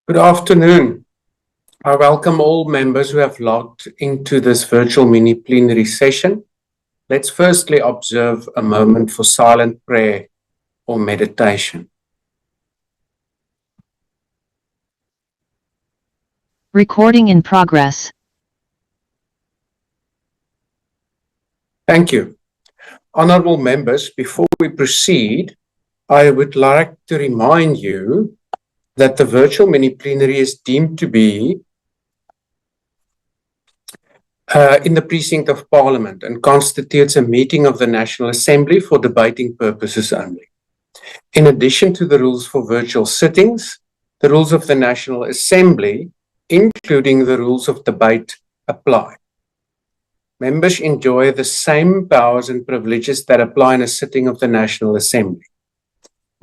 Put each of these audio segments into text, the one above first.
Good afternoon. I welcome all members who have logged into this virtual mini-plenary session. Let's firstly observe a moment for silent prayer or meditation. Recording in progress. Thank you. Honorable members, before we proceed, I would like to remind you that the virtual mini-plenary is deemed to be in the precinct of Parliament and constitutes a meeting of the National Assembly for debating purposes only. In addition to the rules for virtual sittings, the rules of the National Assembly, including the rules of debate, apply. Members enjoy the same powers and privileges that apply in a sitting of the National Assembly.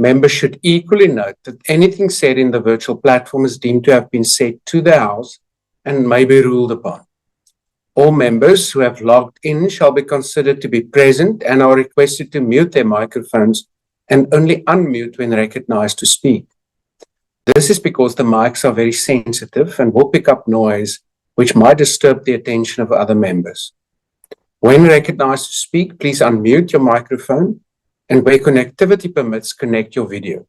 Members should equally note that anything said in the virtual platform is deemed to have been said to the House and may be ruled upon. All members who have logged in shall be considered to be present and are requested to mute their microphones and only unmute when recognized to speak. This is because the mics are very sensitive and will pick up noise which might disturb the attention of other members. When recognized to speak, please unmute your microphone and where connectivity permits, connect your video.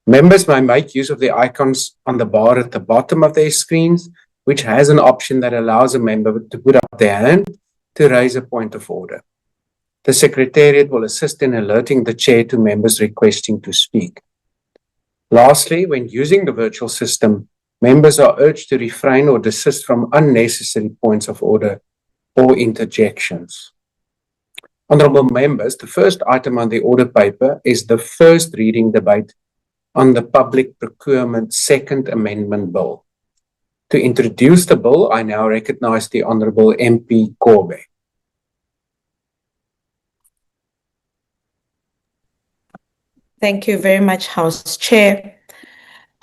Members may make use of the icons on the bar at the bottom of their screens, which has an option that allows a member to put up their hand to raise a point of order. The Secretariat will assist in alerting the Chair to members requesting to speak. Lastly, when using the virtual system, members are urged to refrain or desist from unnecessary points of order or interjections. Honourable members, the first item on the order paper is the first reading debate on the Public Procurement Second Amendment Bill. To introduce the bill, I now recognise the Honourable MP Cuthbert. Thank you very much, House Chair.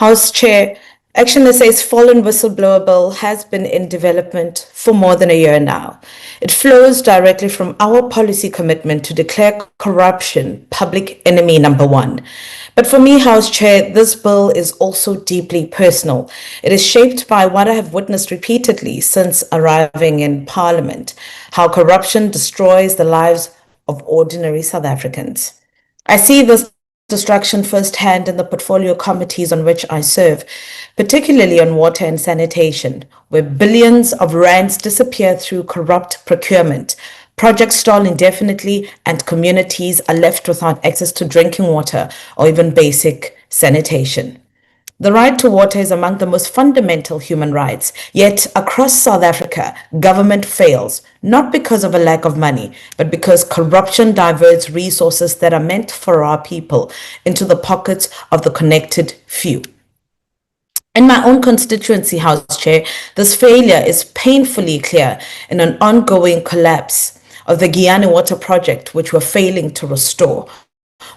House Chair, Action SA's fallen whistleblower bill has been in development for more than a year now. It flows directly from our policy commitment to declare corruption public enemy number one. But for me, House Chair, this bill is also deeply personal. It is shaped by what I have witnessed repeatedly since arriving in Parliament, how corruption destroys the lives of ordinary South Africans. I see this destruction firsthand in the portfolio committees on which I serve, particularly on water and sanitation, where billions of rands disappear through corrupt procurement. Projects stall indefinitely and communities are left without access to drinking water or even basic sanitation. The right to water is among the most fundamental human rights, yet across South Africa, government fails, not because of a lack of money, but because corruption diverts resources that are meant for our people into the pockets of the connected few. In my own constituency, House Chair, this failure is painfully clear in an ongoing collapse of the Guyana Water Project, which we're failing to restore,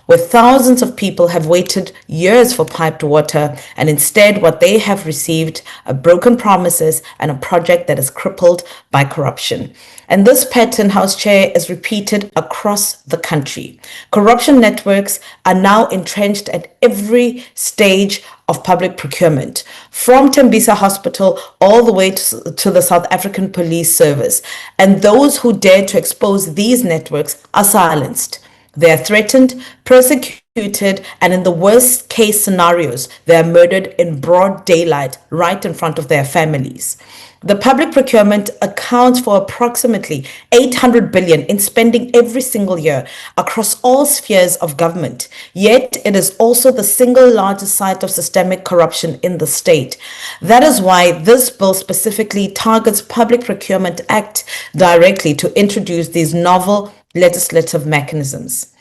where thousands of people have waited years for piped water, and instead what they have received are broken promises and a project that is crippled by corruption. And this pattern, House Chair, is repeated across the country. Corruption networks are now entrenched at every stage of public procurement, from Tembisa Hospital all the way to the South African Police Service. And those who dare to expose these networks are silenced. They are threatened, persecuted, and in the worst case scenarios, they are murdered in broad daylight right in front of their families. The public procurement accounts for approximately 800 billion in spending every single year across all spheres of government. Yet it is also the single largest site of systemic corruption in the state. That is why this bill specifically targets Public Procurement Act directly to introduce these novel legislative mechanisms.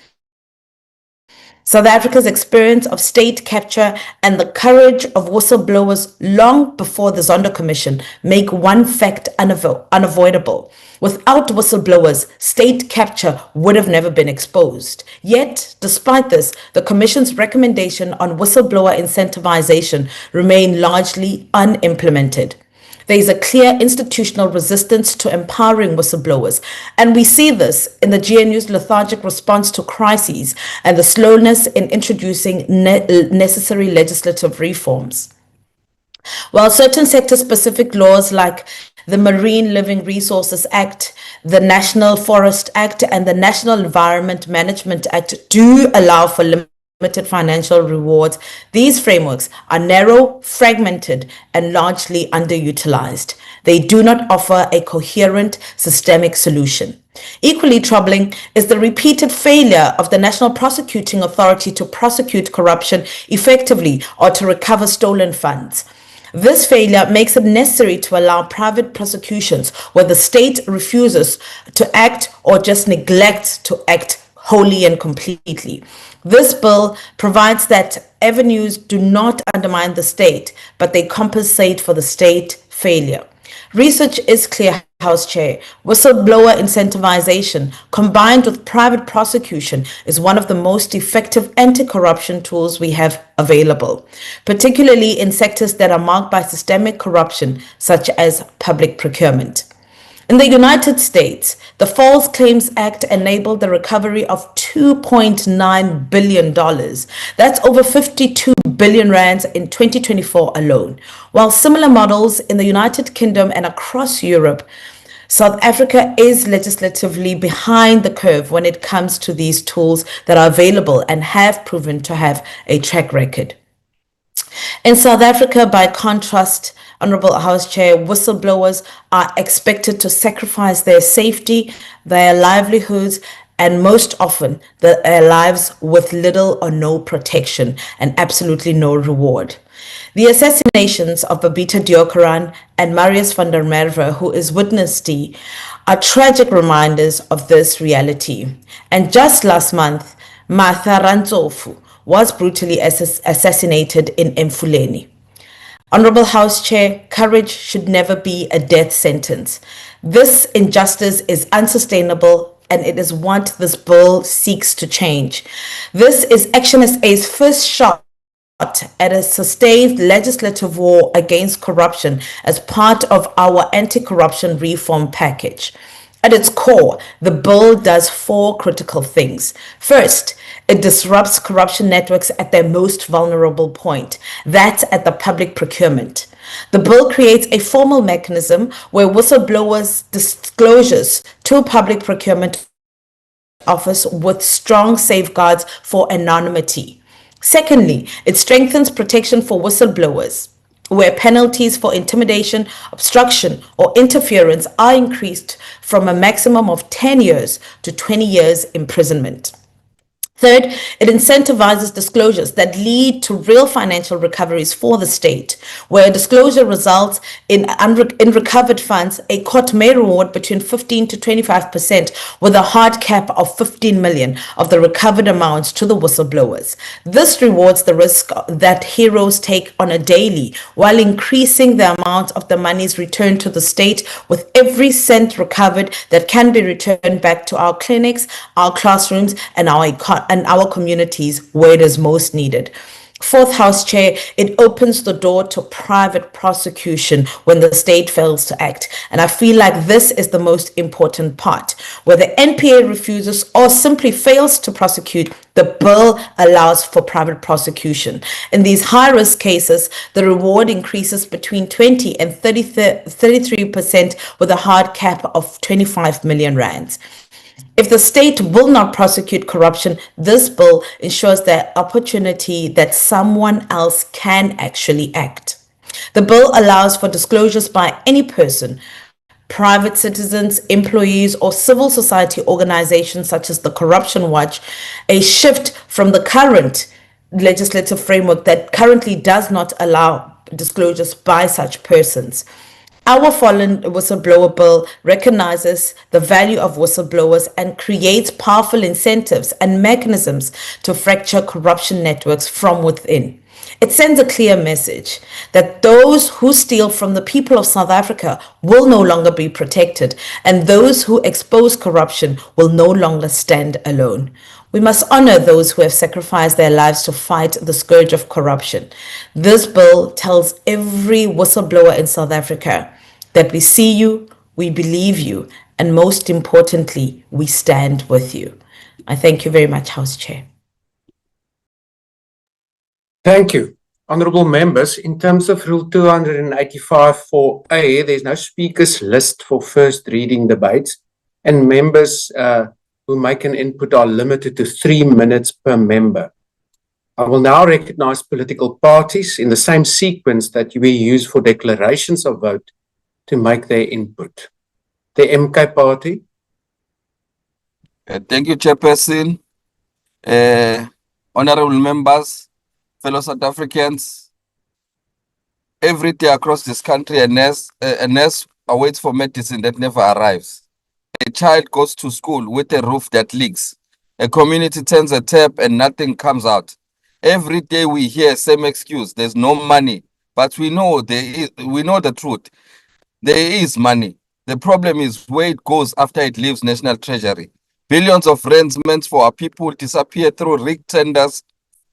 South Africa's experience of state capture and the courage of whistleblowers long before the Zondo Commission make one fact unavoidable. Without whistleblowers, state capture would have never been exposed. Yet, despite this, the Commission's recommendation on whistleblower incentivization remain largely unimplemented. There is a clear institutional resistance to empowering whistleblowers, and we see this in the GNU's lethargic response to crises and the slowness in introducing necessary legislative reforms. While certain sector-specific laws like the Marine Living Resources Act, the National Forest Act, and the National Environment Management Act do allow for limited financial rewards, these frameworks are narrow, fragmented, and largely underutilized. They do not offer a coherent, systemic solution. Equally troubling is the repeated failure of the National Prosecuting Authority to prosecute corruption effectively or to recover stolen funds. This failure makes it necessary to allow private prosecutions where the state refuses to act or just neglects to act wholly and completely. This bill provides that avenues do not undermine the state, but they compensate for the state failure. Research is clear, House Chair. Whistleblower incentivization combined with private prosecution is one of the most effective anti-corruption tools we have available, particularly in sectors that are marked by systemic corruption, such as public procurement. In the United States, the False Claims Act enabled the recovery of $2.9 billion. That's over 52 billion rands in 2024 alone. While similar models in the United Kingdom and across Europe, South Africa is legislatively behind the curve when it comes to these tools that are available and have proven to have a track record. In South Africa, by contrast, Honorable House Chair, whistleblowers are expected to sacrifice their safety, their livelihoods, and most often their lives with little or no protection and absolutely no reward. The assassinations of Babita Deokaran and Marius van der Merwe, who is witness D, are tragic reminders of this reality. And just last month, Martha Rantsofu was brutally assassinated in Emfuleni. Honorable House Chair, courage should never be a death sentence. This injustice is unsustainable, and it is what this bill seeks to change. This is Action SA's first shot at a sustained legislative war against corruption as part of our anti-corruption reform package. At its core, the bill does four critical things. First, it disrupts corruption networks at their most vulnerable point. That's at the public procurement. The bill creates a formal mechanism where whistleblowers' disclosures to public procurement office with strong safeguards for anonymity. Secondly, it strengthens protection for whistleblowers, where penalties for intimidation, obstruction, or interference are increased from a maximum of 10 years to 20 years imprisonment. Third, it incentivizes disclosures that lead to real financial recoveries for the state, where disclosure results in recovered funds. A court may reward between 15 to 25% with a hard cap of 15 million of the recovered amounts to the whistleblowers. This rewards the risk that heroes take on a daily, while increasing the amount of the monies returned to the state, with every cent recovered that can be returned back to our clinics, our classrooms, and our communities where it is most needed. Fourth, House Chair, it opens the door to private prosecution when the state fails to act. And I feel like this is the most important part. Where the NPA refuses or simply fails to prosecute, the bill allows for private prosecution. In these high-risk cases, the reward increases between 20 and 33% with a hard cap of 25 million rands. If the state will not prosecute corruption, this bill ensures the opportunity that someone else can actually act. The bill allows for disclosures by any person, private citizens, employees, or civil society organizations such as the Corruption Watch, a shift from the current legislative framework that currently does not allow disclosures by such persons. Our fallen whistleblower bill recognizes the value of whistleblowers and creates powerful incentives and mechanisms to fracture corruption networks from within. It sends a clear message that those who steal from the people of South Africa will no longer be protected, and those who expose corruption will no longer stand alone. We must honor those who have sacrificed their lives to fight the scourge of corruption. This bill tells every whistleblower in South Africa that we see you, we believe you, and most importantly, we stand with you. I thank you very much, House Chair. Thank you. Honourable members, in terms of Rule 285(4)(a), there's no speakers list for first reading debates, and members who make an input are limited to 3 minutes per member. I will now recognise political parties in the same sequence that we use for declarations of vote to make their input. The MK Party. Thank you, Chairperson. Honourable members, fellow South Africans, every day across this country, a nurse awaits for medicine that never arrives. A child goes to school with a roof that leaks. A community turns a tap and nothing comes out. Every day we hear same excuse, there's no money, but we know the truth. There is money. The problem is where it goes after it leaves National Treasury. Billions of rands meant for our people disappear through rigged tenders,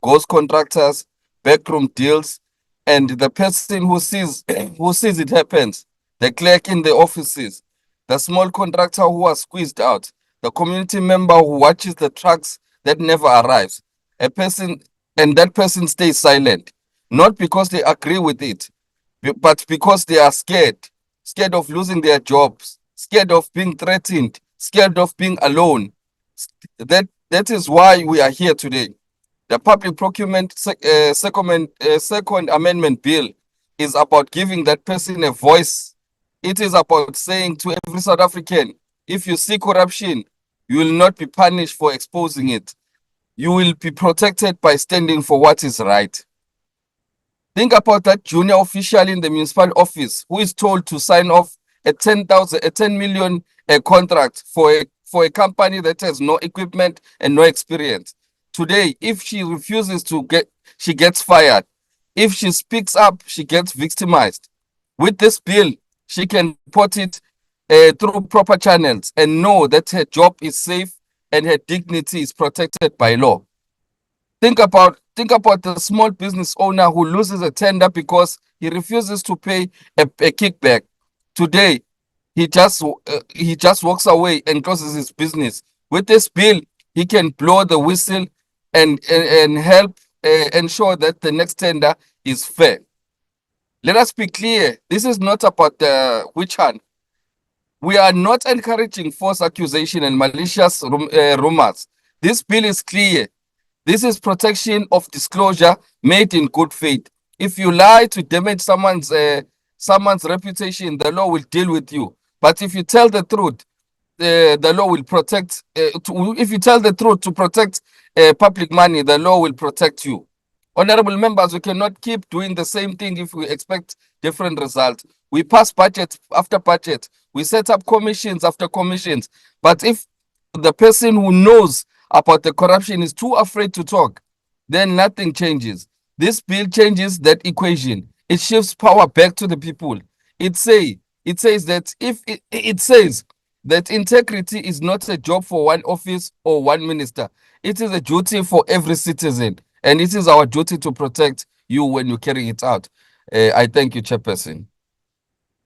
ghost contractors, backroom deals, and the person who sees it happens, the clerk in the offices, the small contractor who was squeezed out, the community member who watches the trucks that never arrives, and that person stays silent, not because they agree with it, but because they are scared of losing their jobs, scared of being threatened, scared of being alone. That is why we are here today. The Public Procurement Second Amendment Bill is about giving that person a voice. It is about saying to every South African, if you see corruption, you will not be punished for exposing it. You will be protected by standing for what is right. Think about that junior official in the municipal office who is told to sign off a 10 million contract for a company that has no equipment and no experience. Today, if she refuses she gets fired. If she speaks up, she gets victimized. With this bill, she can put it through proper channels and know that her job is safe and her dignity is protected by law. Think about the small business owner who loses a tender because he refuses to pay a kickback. Today, he just walks away and closes his business. With this bill, he can blow the whistle and help ensure that the next tender is fair. Let us be clear. This is not about the witch hunt. We are not encouraging false accusation and malicious rumors. This bill is clear. This is protection of disclosure made in good faith. If you lie to damage someone's reputation, the law will deal with you. But if you tell the truth, the law will protect. If you tell the truth to protect public money, the law will protect you. Honorable members, we cannot keep doing the same thing if we expect different results. We pass budget after budget. We set up commissions after commissions. But if the person who knows about the corruption is too afraid to talk, then nothing changes. This bill changes that equation. It shifts power back to the people. It says that integrity is not a job for one office or one minister. It is a duty for every citizen, and it is our duty to protect you when you carry it out. I thank you, Chairperson.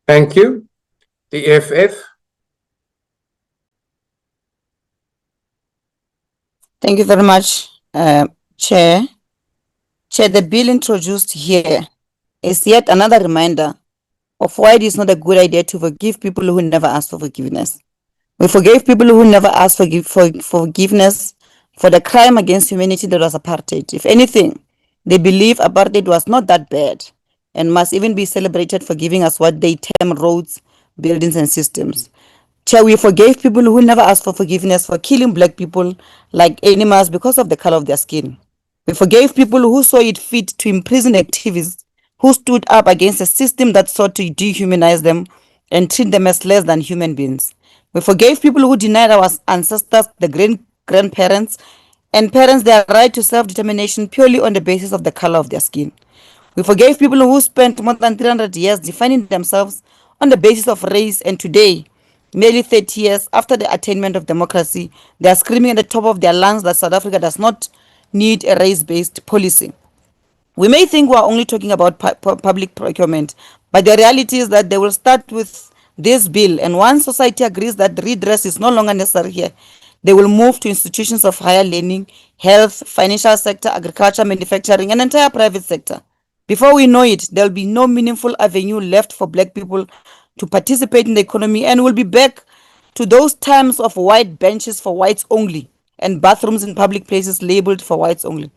Thank you. The EFF. Thank you very much, Chair. Chair, the bill introduced here is yet another reminder of why it is not a good idea to forgive people who never asked for forgiveness. We forgave people who never asked for forgiveness for the crime against humanity that was apartheid. If anything, they believe apartheid was not that bad and must even be celebrated for giving us what they term roads, buildings, and systems. Chair, we forgave people who never asked for forgiveness for killing black people like animals because of the color of their skin. We forgave people who saw it fit to imprison activists who stood up against a system that sought to dehumanize them and treat them as less than human beings. We forgave people who denied our ancestors, the grandparents, and parents their right to self-determination purely on the basis of the color of their skin. We forgave people who spent more than 300 years defining themselves on the basis of race, and today, nearly 30 years after the attainment of democracy, they are screaming at the top of their lungs that South Africa does not need a race-based policy. We may think we are only talking about public procurement, but the reality is that they will start with this bill, and once society agrees that redress is no longer necessary here, they will move to institutions of higher learning, health, financial sector, agriculture, manufacturing, and entire private sector. Before we know it, there'll be no meaningful avenue left for Black people to participate in the economy, and we'll be back to those times of white benches for whites only and bathrooms in public places labeled for whites only.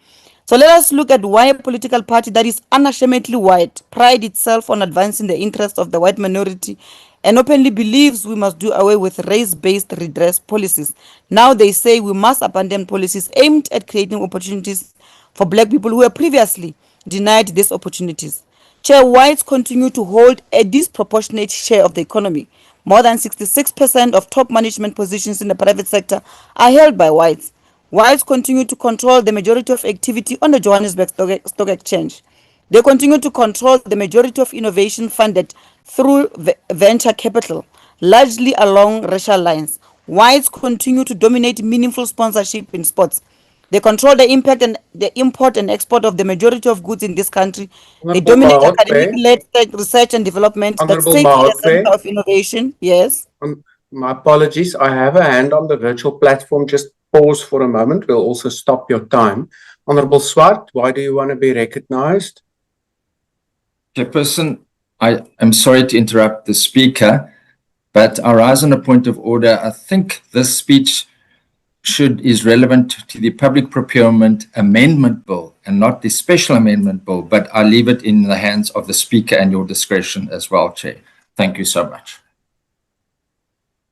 So let us look at why a political party that is unashamedly white prides itself on advancing the interests of the white minority and openly believes we must do away with race-based redress policies. Now they say we must abandon policies aimed at creating opportunities for Black people who were previously denied these opportunities. Chair, whites continue to hold a disproportionate share of the economy. More than 66% of top management positions in the private sector are held by whites. Whites continue to control the majority of activity on the Johannesburg Stock Exchange. They continue to control the majority of innovation funded through venture capital, largely along racial lines. Whites continue to dominate meaningful sponsorship in sports. They control the impact and the import and export of the majority of goods in this country. They Honorable dominate Mahotwe, academic-led research and development that Honorable safely a center Mahotwe, of innovation. Yes. my apologies. I have a hand on the virtual platform. Just pause for a moment. We'll also stop your time. Honorable Swart, why do you want to be recognized? Chairperson, I am sorry to interrupt the speaker, but I rise on a point of order. I think this speech is relevant to the Public Procurement Amendment Bill and not the Special Amendment Bill, but I leave it in the hands of the speaker and your discretion as well, Chair. Thank you so much.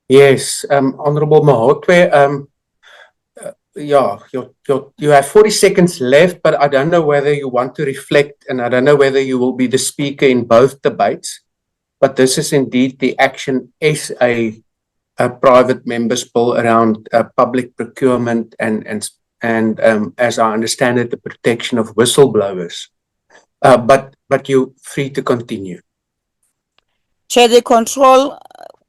Yes, Honorable Mahotwe, you have 40 seconds left, but I don't know whether you want to reflect, and I don't know whether you will be the speaker in both debates, but this is indeed the Action SA private members bill around public procurement and as I understand it, the protection of whistleblowers. But you're free to continue. Chair, they control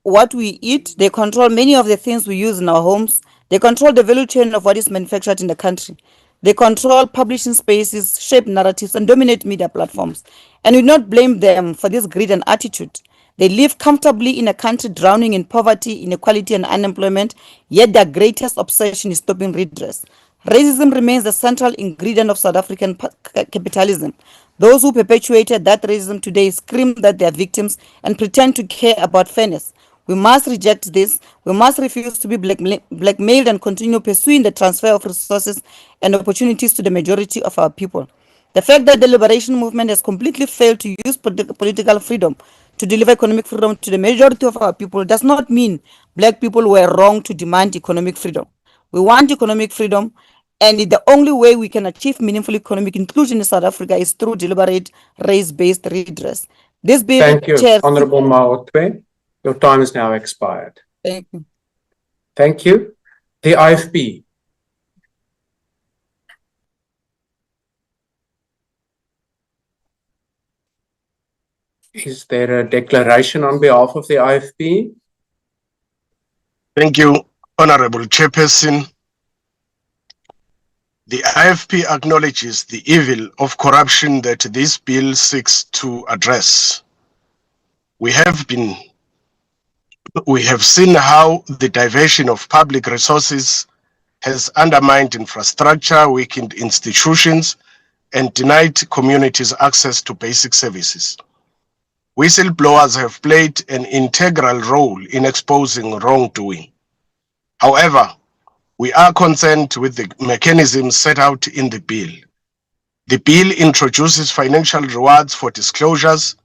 what we eat. They control many of the things we use in our homes. They control the value chain of what is manufactured in the country. They control publishing spaces, shape narratives, and dominate media platforms. And we do not blame them for this greed and attitude. They live comfortably in a country drowning in poverty, inequality, and unemployment, yet their greatest obsession is stopping redress. Racism remains the central ingredient of South African capitalism. Those who perpetuated that racism today scream that they are victims and pretend to care about fairness. We must reject this. We must refuse to be blackmailed and continue pursuing the transfer of resources and opportunities to the majority of our people. The fact that the liberation movement has completely failed to use political freedom to deliver economic freedom to the majority of our people does not mean Black people were wrong to demand economic freedom. We want economic freedom, and the only way we can achieve meaningful economic inclusion in South Africa is through deliberate race-based redress. This bill, Thank you, Chair. Honorable Mahotwe. Your time is now expired. Thank you. Thank you. The IFP. Is there a declaration on behalf of the IFP? Thank you, Honorable Chairperson. The IFP acknowledges the evil of corruption that this bill seeks to address. We have seen how the diversion of public resources has undermined infrastructure, weakened institutions, and denied communities access to basic services. Whistleblowers have played an integral role in exposing wrongdoing. However, we are concerned with the mechanisms set out in the bill. The bill introduces financial rewards for disclosures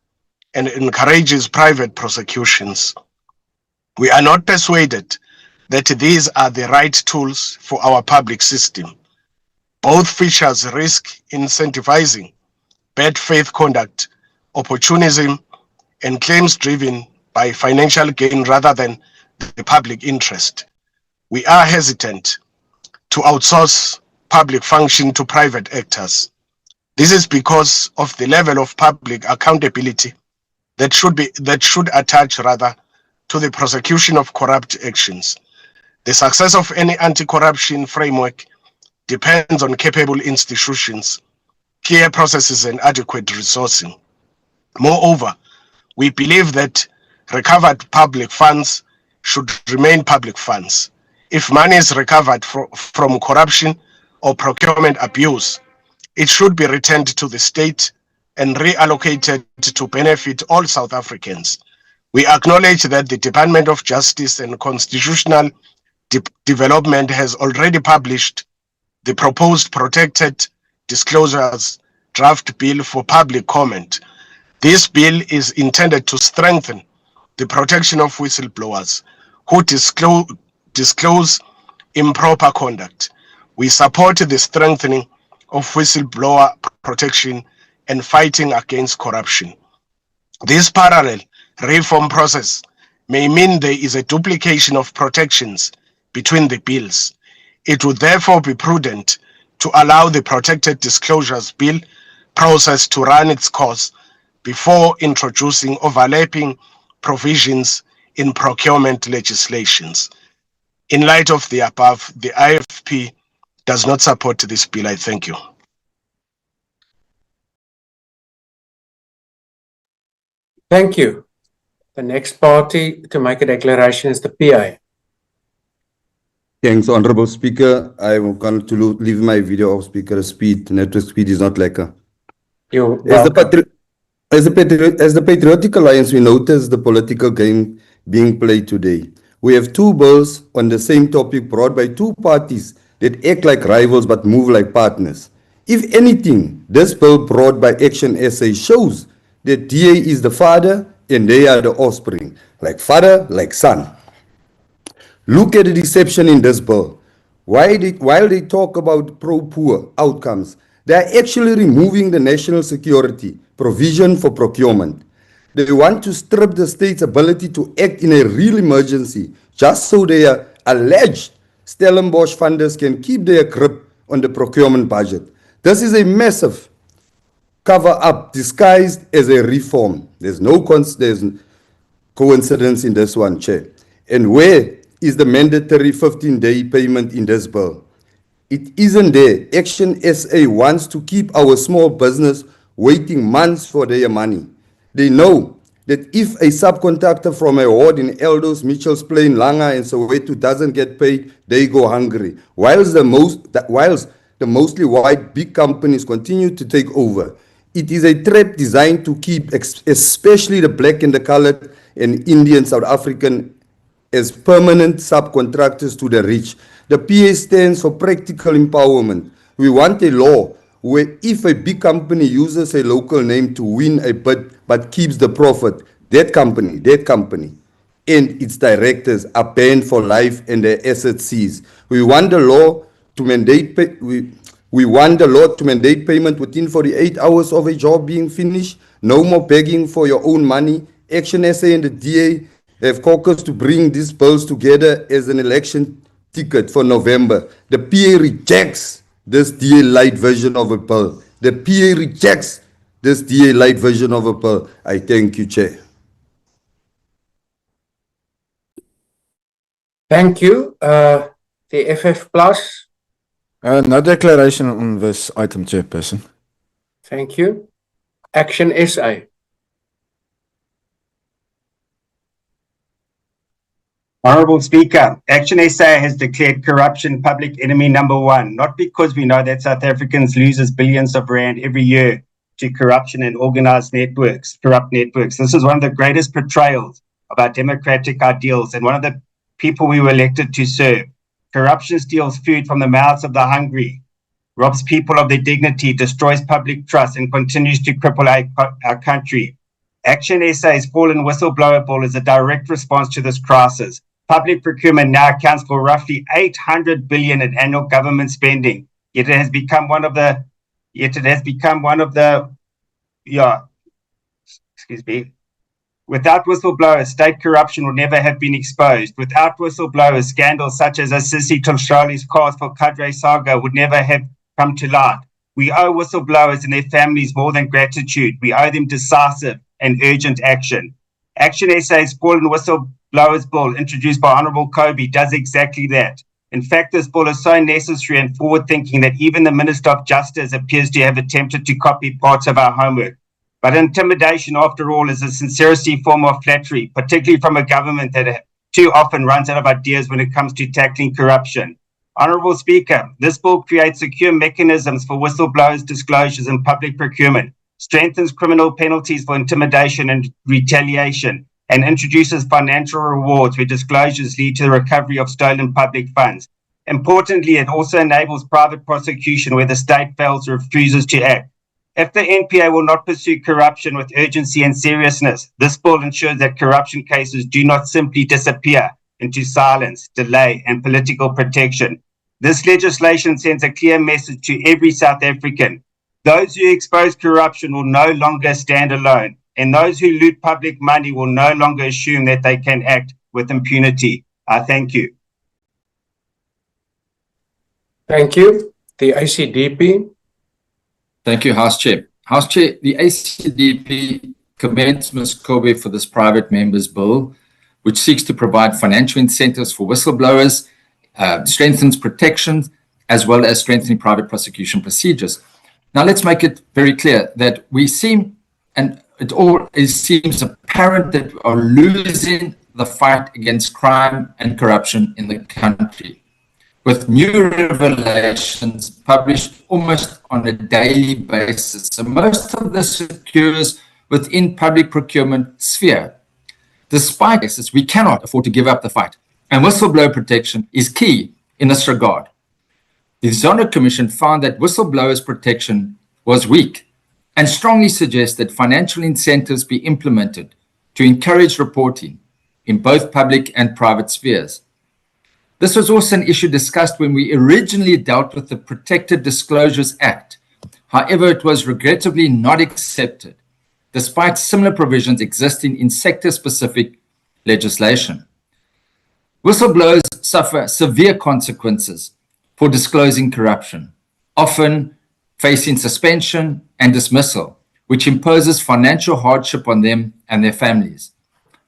and encourages private prosecutions. We are not persuaded that these are the right tools for our public system. Both features risk incentivizing bad faith conduct, opportunism, and claims driven by financial gain rather than the public interest. We are hesitant to outsource public function to private actors. This is because of the level of public accountability that should attach rather to the prosecution of corrupt actions. The success of any anti-corruption framework depends on capable institutions, clear processes, and adequate resourcing. Moreover, we believe that recovered public funds should remain public funds. If money is recovered from corruption or procurement abuse, it should be returned to the state and reallocated to benefit all South Africans. We acknowledge that the Department of Justice and Constitutional Development has already published the proposed protected disclosures draft bill for public comment. This bill is intended to strengthen the protection of whistleblowers who disclose improper conduct. We support the strengthening of whistleblower protection and fighting against corruption. This parallel reform process may mean there is a duplication of protections between the bills. It would therefore be prudent to allow the Protected Disclosures Bill process to run its course before introducing overlapping provisions in procurement legislations. In light of the above, the IFP does not support this bill. I thank you. Thank you. The next party to make a declaration is the PA. Thanks, Honorable Speaker. I'm going to leave my video off speaker speed. Network speed is not lekker. You're As welcome. the Patriotic Alliance, we notice the political game being played today. We have two bills on the same topic brought by two parties that act like rivals but move like partners. If anything, this bill brought by Action SA shows that DA is the father and they are the offspring, like father, like son. Look at the deception in this bill. While they talk about pro-poor outcomes, they are actually removing the national security provision for procurement. They want to strip the state's ability to act in a real emergency just so their alleged Stellenbosch funders can keep their grip on the procurement budget. This is a massive cover-up disguised as a reform. There's no coincidence in this one, Chair. And where is the mandatory 15-day payment in this bill? It isn't there. Action SA wants to keep our small business waiting months for their money. They know that if a subcontractor from a ward in Eldos, Mitchells Plain, Langa and Soweto doesn't get paid, they go hungry. Whilst the mostly white big companies continue to take over, it is a trap designed to keep especially the black and the colored and Indian South African as permanent subcontractors to the rich. The PA stands for practical empowerment. We want a law where if a big company uses a local name to win a bid but keeps the profit, that company and its directors are banned for life and their assets seized. We want the law to mandate we want the law to mandate payment within 48 hours of a job being finished. No more begging for your own money. Action SA and the DA have caucused to bring these bills together as an election ticket for November. The PA rejects this DA light version of a bill. The PA rejects this DA light version of a bill. I thank you, Chair. Thank you. The FF Plus. No declaration on this item, Chairperson. Thank you. Action SA. Honourable Speaker, Action SA has declared corruption public enemy number one, not because we know that South Africans loses billions of rand every year to corruption and organised networks, corrupt networks. This is one of the greatest betrayals of our democratic ideals and one of the people we were elected to serve. Corruption steals food from the mouths of the hungry, robs people of their dignity, destroys public trust, and continues to cripple our country. Action SA's fallen whistleblower bill is a direct response to this crisis. Public procurement now accounts for roughly 800 billion in annual government spending. Yet it has become one of the Without whistleblowers, state corruption would never have been exposed. Without whistleblowers, scandals such as Assisi Tolshali's cause for Cadre saga would never have come to light. We owe whistleblowers and their families more than gratitude. We owe them decisive and urgent action. Action SA's fallen whistleblowers bill, introduced by Honourable Kobe, does exactly that. In fact, this bill is so necessary and forward-thinking that even the Minister of Justice appears to have attempted to copy parts of our homework. But intimidation, after all, is a sincerity form of flattery, particularly from a government that too often runs out of ideas when it comes to tackling corruption. Honourable Speaker, this bill creates secure mechanisms for whistleblowers' disclosures in public procurement. strengthens criminal penalties for intimidation and retaliation, and introduces financial rewards where disclosures lead to the recovery of stolen public funds. Importantly, it also enables private prosecution where the state fails or refuses to act. If the NPA will not pursue corruption with urgency and seriousness, this bill ensures that corruption cases do not simply disappear into silence, delay, and political protection. This legislation sends a clear message to every South African. Those who expose corruption will no longer stand alone, and those who loot public money will no longer assume that they can act with impunity. I thank you. Thank you. The ACDP. Thank you, House Chair. House Chair, the ACDP commends Ms. Kobe for this private member's bill, which seeks to provide financial incentives for whistleblowers, strengthens protections, as well as strengthening private prosecution procedures. Now, let's make it very clear that we seem, and it seems apparent that we are losing the fight against crime and corruption in the country, with new revelations published almost on a daily basis. So most of this occurs within public procurement sphere. Despite this, we cannot afford to give up the fight, and whistleblower protection is key in this regard. The Zondo Commission found that whistleblowers protection was weak and strongly suggests that financial incentives be implemented to encourage reporting in both public and private spheres. This was also an issue discussed when we originally dealt with the Protected Disclosures Act. However, it was regrettably not accepted, despite similar provisions existing in sector-specific legislation. Whistleblowers suffer severe consequences for disclosing corruption, often facing suspension and dismissal, which imposes financial hardship on them and their families.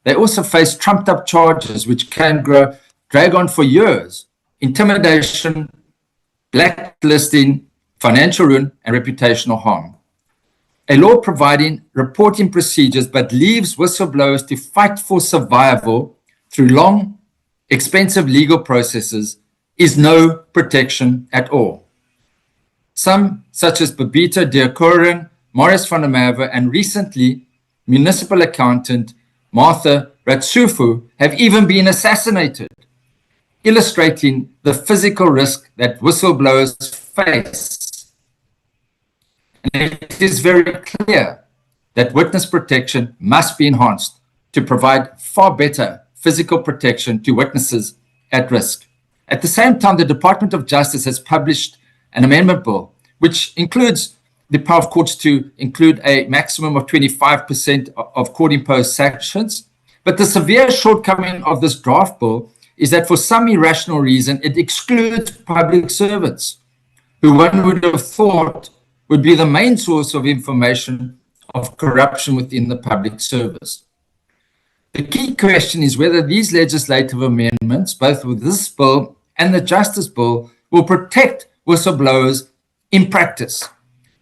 They also face trumped-up charges which can drag on for years: intimidation, blacklisting, financial ruin, and reputational harm. A law providing reporting procedures but leaves whistleblowers to fight for survival through long, expensive legal processes is no protection at all. Some, such as Babita Deokoren, Morris van der Merwe, and recently municipal accountant Martha Ratsufu, have even been assassinated, illustrating the physical risk that whistleblowers face. And it is very clear that witness protection must be enhanced to provide far better physical protection to witnesses at risk. At the same time, the Department of Justice has published an amendment bill which includes the power of courts to include a maximum of 25% of court-imposed sanctions. But the severe shortcoming of this draft bill is that for some irrational reason, it excludes public servants, who one would have thought would be the main source of information of corruption within the public service. The key question is whether these legislative amendments, both with this bill and the Justice Bill, will protect whistleblowers in practice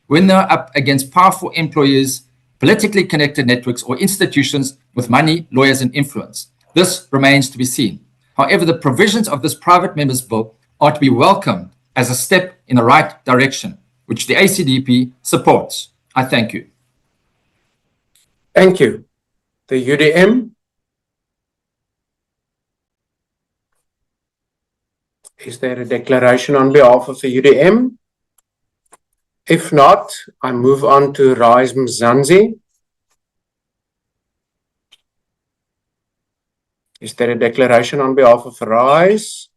when they're up against powerful employers, politically connected networks, or institutions with money, lawyers, and influence. This remains to be seen. However, the provisions of this private members bill are to be welcomed as a step in the right direction, which the ACDP supports. I thank you. Thank you. The UDM. Is there a declaration on behalf of the UDM? If not, I move on to Rise Mzansi. Is there a declaration on behalf of Rise?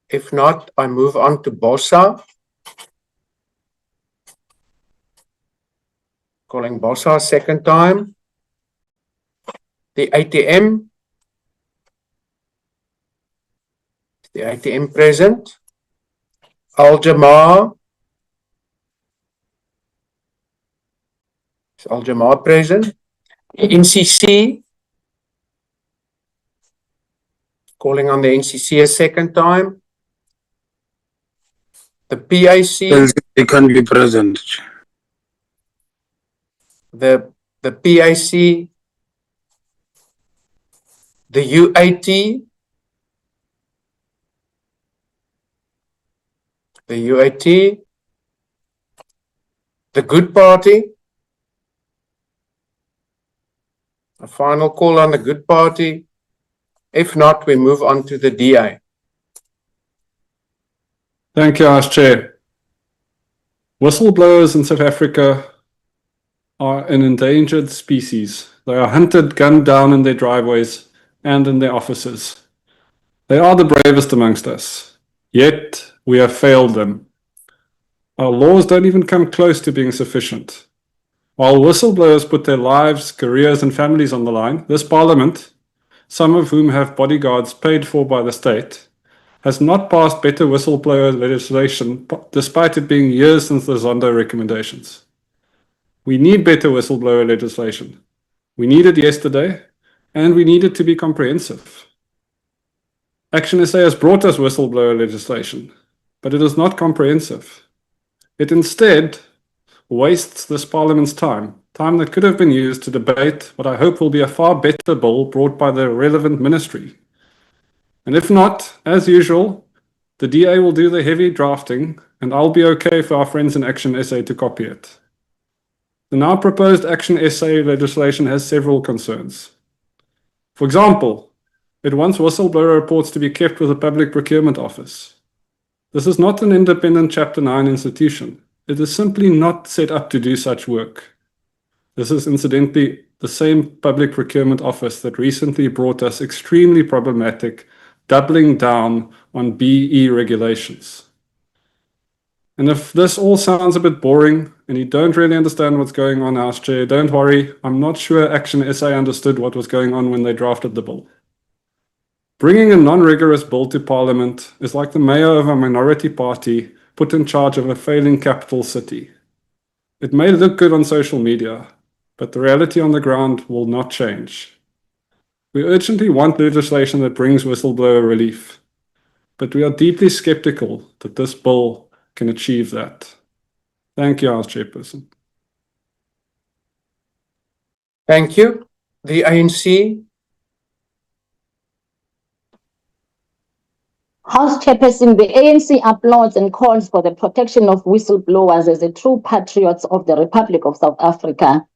If not, I move on to Bossa. Calling Bossa a second time. The ATM. Is the ATM present? Al-Jamaa. Is Al-Jamaa present? NCC. Calling on the NCC a second time. The PIC. They can't be present. The PIC. The UAT. The UAT. The Good Party. A final call on the good party. If not, we move on to the DA. Thank you, House Chair. Whistleblowers in South Africa are an endangered species. They are hunted, gunned down in their driveways and in their offices. They are the bravest amongst us, yet we have failed them. Our laws don't even come close to being sufficient. While whistleblowers put their lives, careers and families on the line, this Parliament, some of whom have bodyguards paid for by the state, has not passed better whistleblower legislation despite it being years since the Zondo recommendations. We need better whistleblower legislation. We need it yesterday, and we need it to be comprehensive. Action SA has brought us whistleblower legislation, but it is not comprehensive. It instead wastes this Parliament's time that could have been used to debate what I hope will be a far better bill brought by the relevant ministry. And if not, as usual, the DA will do the heavy drafting, and I'll be okay for our friends in Action SA to copy it. The now proposed Action SA legislation has several concerns. For example, it wants whistleblower reports to be kept with the Public Procurement Office. This is not an independent Chapter 9 institution. It is simply not set up to do such work. This is incidentally the same Public Procurement Office that recently brought us extremely problematic doubling down on BE regulations. And if this all sounds a bit boring and you don't really understand what's going on, House Chair, don't worry. I'm not sure Action SA understood what was going on when they drafted the bill. Bringing a non-rigorous bill to Parliament is like the mayor of a minority party put in charge of a failing capital city. It may look good on social media, but the reality on the ground will not change. We urgently want legislation that brings whistleblower relief, but we are deeply skeptical that this bill can achieve that. Thank you, House Chairperson. Thank you. The ANC. House Chairperson, the ANC applauds and calls for the protection of whistleblowers as a true patriots of the Republic of South Africa.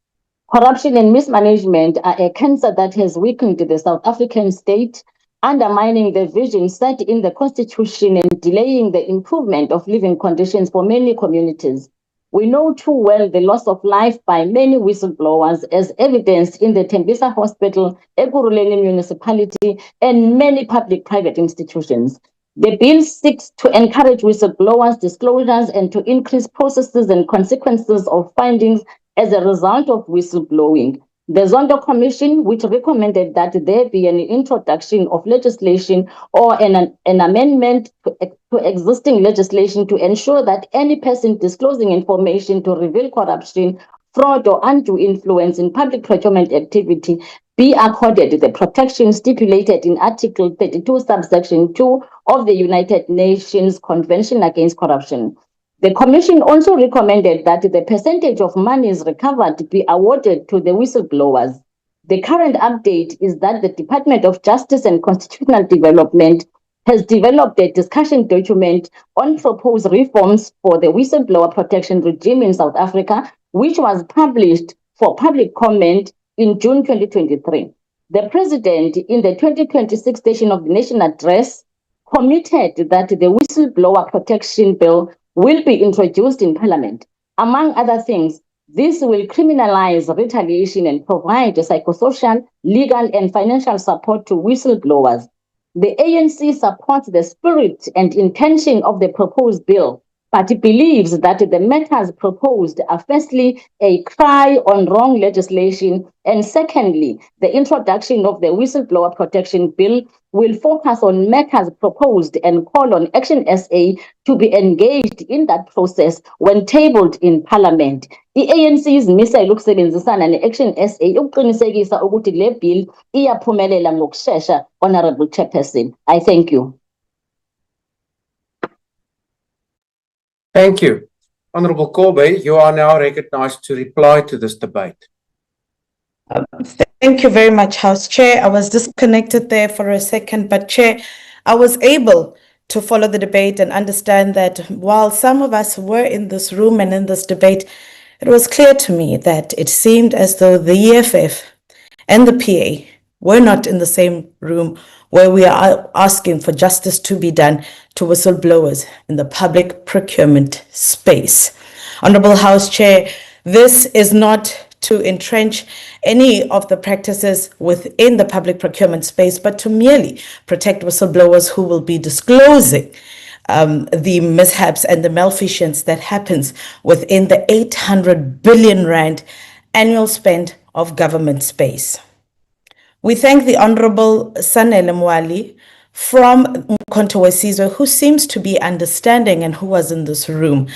Corruption and mismanagement are a cancer that has weakened the South African state, undermining the vision set in the Constitution and delaying the improvement of living conditions for many communities. We know too well the loss of life by many whistleblowers as evidenced in the Tembisa Hospital, Ekurhuleni Municipality, and many public-private institutions. The bill seeks to encourage whistleblowers' disclosures and to increase processes and consequences of findings as a result of whistleblowing. The Zondo Commission, which recommended that there be an introduction of legislation or an amendment to existing legislation to ensure that any person disclosing information to reveal corruption, fraud, or undue influence in public procurement activity be accorded the protection stipulated in Article 32, subsection 2 of the United Nations Convention Against Corruption. The Commission also recommended that the percentage of monies recovered be awarded to the whistleblowers. The current update is that the Department of Justice and Constitutional Development has developed a discussion document on proposed reforms for the whistleblower protection regime in South Africa, which was published for public comment in June 2023. The President, in the 2026 session of the Nation Address, committed that the Whistleblower Protection Bill will be introduced in Parliament. Among other things, this will criminalize retaliation and provide psychosocial, legal, and financial support to whistleblowers. The ANC supports the spirit and intention of the proposed bill, but it believes that the matters proposed are firstly a cry on wrong legislation, and secondly, the introduction of the Whistleblower Protection Bill will focus on matters proposed and call on Action SA to be engaged in that process when tabled in Parliament. I-ANC's misayile ukusebenzisana ne-Action SA ukuqinisekisa ukuthi le bill iyaphumelela ngokushesha, Honorable Chairperson. I thank you. Thank you. Honorable Kobe, you are now recognized to reply to this debate. Thank you very much, House Chair. I was disconnected there for a second, but Chair, I was able to follow the debate and understand that while some of us were in this room and in this debate, it was clear to me that it seemed as though the EFF and the PA were not in the same room where we are asking for justice to be done to whistleblowers in the public procurement space. Honorable House Chair, this is not to entrench any of the practices within the public procurement space, but to merely protect whistleblowers who will be disclosing the mishaps and the malfeasance that happens within the 800 billion rand annual spend of government space. We thank the Honorable Sanele Mwali from Mkhonto Wesizwe, who seems to be understanding and who was in this room,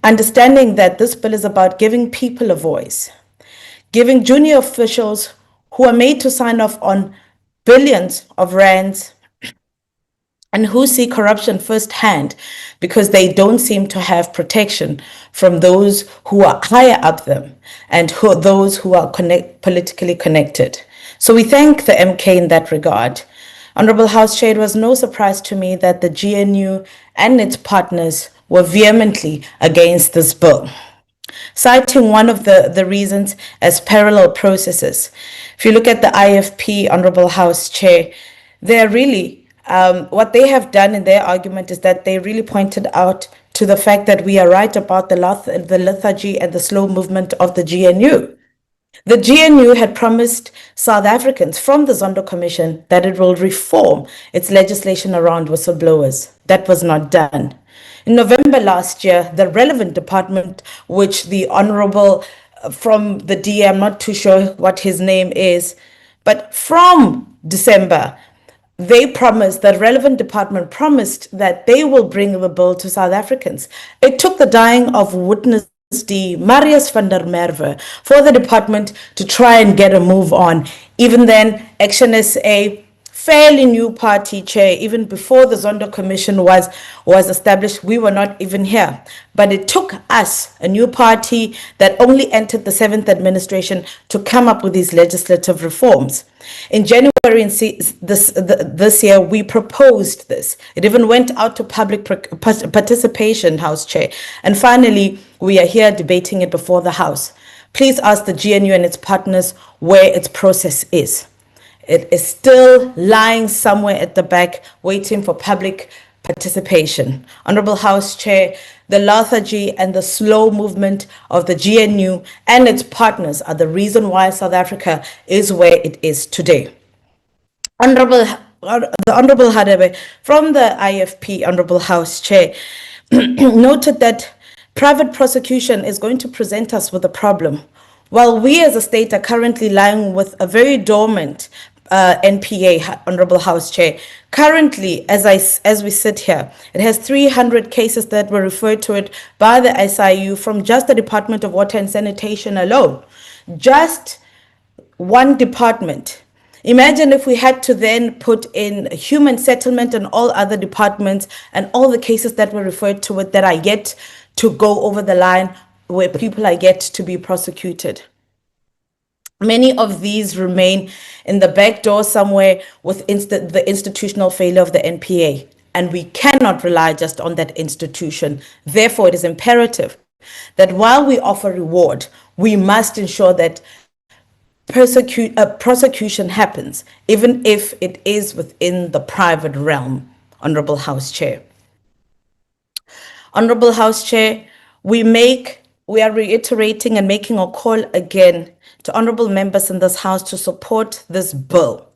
understanding that this bill is about giving people a voice, giving junior officials who are made to sign off on billions of rands and who see corruption firsthand because they don't seem to have protection from those who are higher up them and those who are politically connected. So we thank the MK in that regard. Honorable House Chair, it was no surprise to me that the GNU and its partners were vehemently against this bill, citing one of the reasons as parallel processes. If you look at the IFP, Honorable House Chair, they're really, what they have done in their argument is that they really pointed out to the fact that we are right about the lethargy and the slow movement of the GNU. The GNU had promised South Africans from the Zondo Commission that it will reform its legislation around whistleblowers. That was not done. In November last year, the relevant department, which the Honorable from the DA, I'm not too sure what his name is, but from December, the relevant department promised that they will bring the bill to South Africans. It took the dying of witness D. Marius van der Merwe for the department to try and get a move on. Even then, Action SA, fairly new party, Chair, even before the Zondo Commission was established, we were not even here. But it took us, a new party that only entered the 7th administration, to come up with these legislative reforms. In January this year, we proposed this. It even went out to public participation, House Chair. And finally, we are here debating it before the House. Please ask the GNU and its partners where its process is. It is still lying somewhere at the back, waiting for public participation. Honorable House Chair, the lethargy and the slow movement of the GNU and its partners are the reason why South Africa is where it is today. The Honorable Hadebe from the IFP, Honorable House Chair, noted that private prosecution is going to present us with a problem. While we as a state are currently lying with a very dormant NPA, Honorable House Chair. Currently, as we sit here, it has 300 cases that were referred to it by the SIU from just the Department of Water and Sanitation alone. Just one department. Imagine if we had to then put in human settlement and all other departments and all the cases that were referred to it that are yet to go over the line, where people are yet to be prosecuted. Many of these remain in the back door somewhere with the institutional failure of the NPA, and we cannot rely just on that institution. Therefore, it is imperative that while we offer reward, we must ensure that prosecution happens, even if it is within the private realm. Honorable House Chair. Honorable House Chair, we are reiterating and making a call again to honorable members in this House to support this bill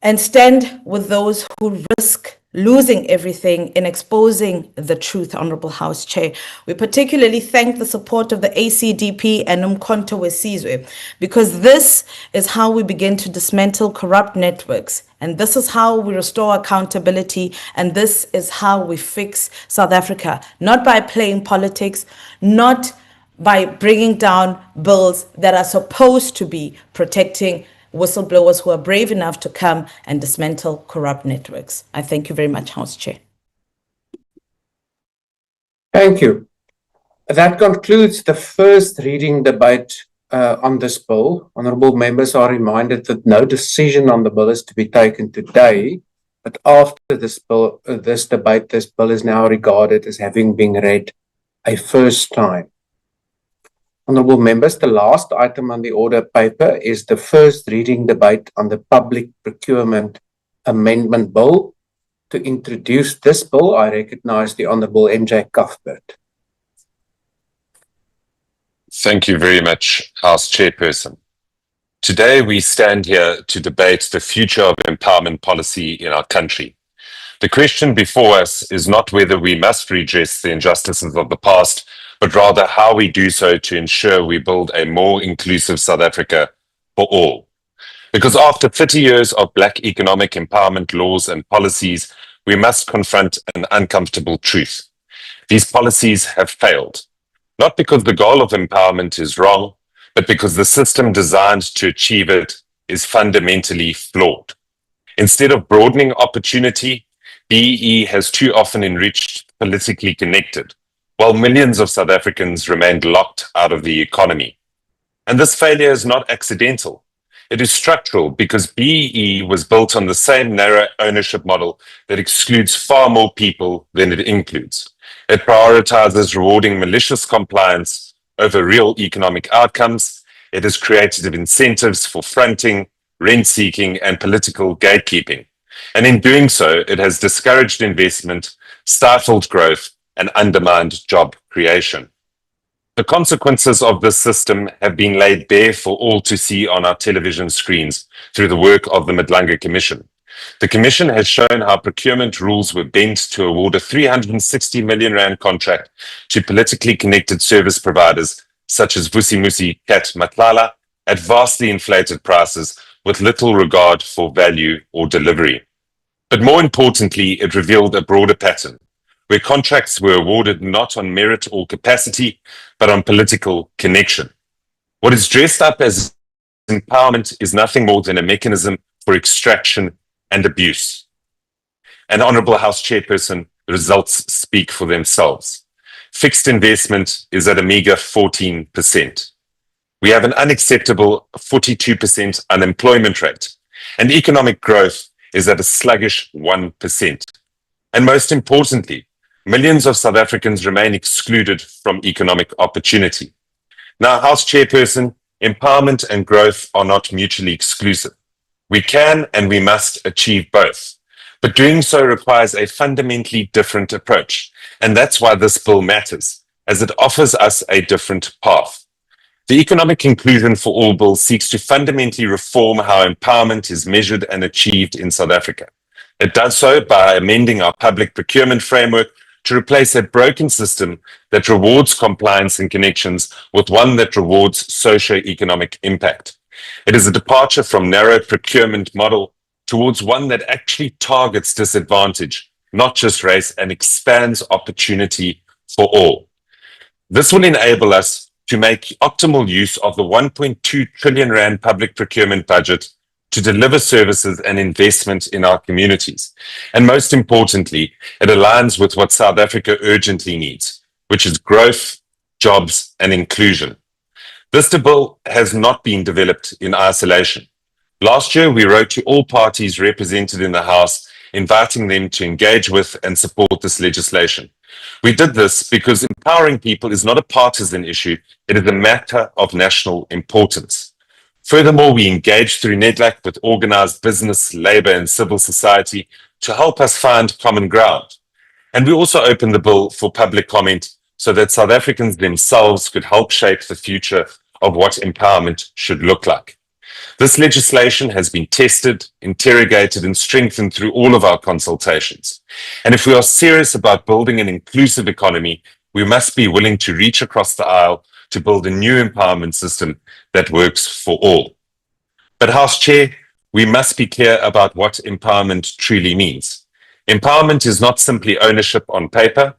and stand with those who risk losing everything in exposing the truth, Honorable House Chair. We particularly thank the support of the ACDP and Mkhonto Wesizwe, because this is how we begin to dismantle corrupt networks, and this is how we restore accountability, and this is how we fix South Africa, not by playing politics, not by bringing down bills that are supposed to be protecting whistleblowers who are brave enough to come and dismantle corrupt networks. I thank you very much, House Chair. Thank you. That concludes the first reading debate on this bill. Honourable members are reminded that no decision on the bill is to be taken today, but after this debate, this bill is now regarded as having been read a first time. Honourable members, the last item on the order paper is the first reading debate on the Public Procurement Amendment Bill. To introduce this bill, I recognise the Honourable M J Cuthbert. Thank you very much, House Chairperson. Today we stand here to debate the future of empowerment policy in our country. The question before us is not whether we must redress the injustices of the past, but rather how we do so to ensure we build a more inclusive South Africa for all. Because after 30 years of black economic empowerment laws and policies, we must confront an uncomfortable truth. These policies have failed, not because the goal of empowerment is wrong, but because the system designed to achieve it is fundamentally flawed. Instead of broadening opportunity, BEE has too often enriched politically connected, while millions of South Africans remained locked out of the economy. And this failure is not accidental. It is structural because BEE was built on the same narrow ownership model that excludes far more people than it includes. It prioritizes rewarding malicious compliance over real economic outcomes. It has created incentives for fronting, rent-seeking, and political gatekeeping. And in doing so, it has discouraged investment, stifled growth, and undermined job creation. The consequences of this system have been laid bare for all to see on our television screens through the work of the Madlanga Commission. The Commission has shown how procurement rules were bent to award a 360 million rand contract to politically connected service providers such as Vusimusi Cat Matlala at vastly inflated prices with little regard for value or delivery. But more importantly, it revealed a broader pattern, where contracts were awarded not on merit or capacity, but on political connection. What is dressed up as empowerment is nothing more than a mechanism for extraction and abuse. And Honourable House Chairperson, the results speak for themselves. Fixed investment is at a meagre 14%. We have an unacceptable 42% unemployment rate, and economic growth is at a sluggish 1%. And most importantly, millions of South Africans remain excluded from economic opportunity. Now, House Chairperson, empowerment and growth are not mutually exclusive. We can and we must achieve both, but doing so requires a fundamentally different approach. And that's why this bill matters, as it offers us a different path. The Economic Inclusion for All bill seeks to fundamentally reform how empowerment is measured and achieved in South Africa. It does so by amending our public procurement framework to replace a broken system that rewards compliance and connections with one that rewards socio-economic impact. It is a departure from narrow procurement model towards one that actually targets disadvantage, not just race, and expands opportunity for all. This will enable us to make optimal use of the 1.2 trillion rand public procurement budget to deliver services and investment in our communities. And most importantly, it aligns with what South Africa urgently needs, which is growth, jobs, and inclusion. This bill has not been developed in isolation. Last year, we wrote to all parties represented in the House, inviting them to engage with and support this legislation. We did this because empowering people is not a partisan issue, it is a matter of national importance. Furthermore, we engaged through NEDLAC with organized business, labor, and civil society to help us find common ground. And we also opened the bill for public comment so that South Africans themselves could help shape the future of what empowerment should look like. This legislation has been tested, interrogated, and strengthened through all of our consultations. And if we are serious about building an inclusive economy, we must be willing to reach across the aisle to build a new empowerment system that works for all. But House Chair, we must be clear about what empowerment truly means. Empowerment is not simply ownership on paper.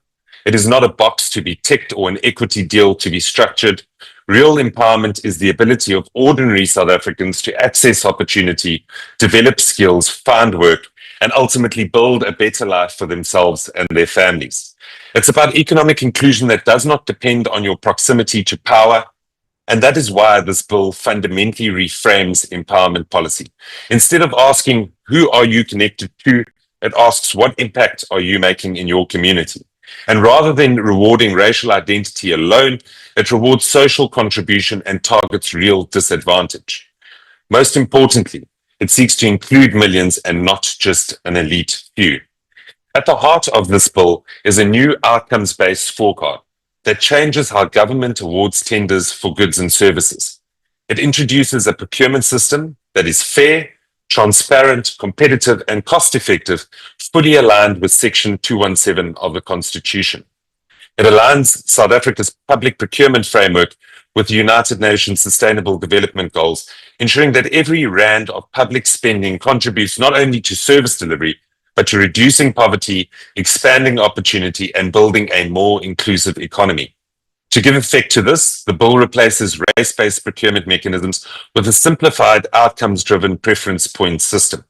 It is not a box to be ticked or an equity deal to be structured. Real empowerment is the ability of ordinary South Africans to access opportunity, develop skills, find work, and ultimately build a better life for themselves and their families. It's about economic inclusion that does not depend on your proximity to power, and that is why this bill fundamentally reframes empowerment policy. Instead of asking, who are you connected to? It asks, what impact are you making in your community? And rather than rewarding racial identity alone, it rewards social contribution and targets real disadvantage. Most importantly, it seeks to include millions and not just an elite few. At the heart of this bill is a new outcomes-based scorecard that changes how government awards tenders for goods and services. It introduces a procurement system that is fair, transparent, competitive, and cost-effective, fully aligned with Section 217 of the Constitution. It aligns South Africa's public procurement framework with the United Nations Sustainable Development Goals, ensuring that every rand of public spending contributes not only to service delivery, but to reducing poverty, expanding opportunity, and building a more inclusive economy. To give effect to this, the bill replaces race-based procurement mechanisms with a simplified, outcomes-driven preference point system.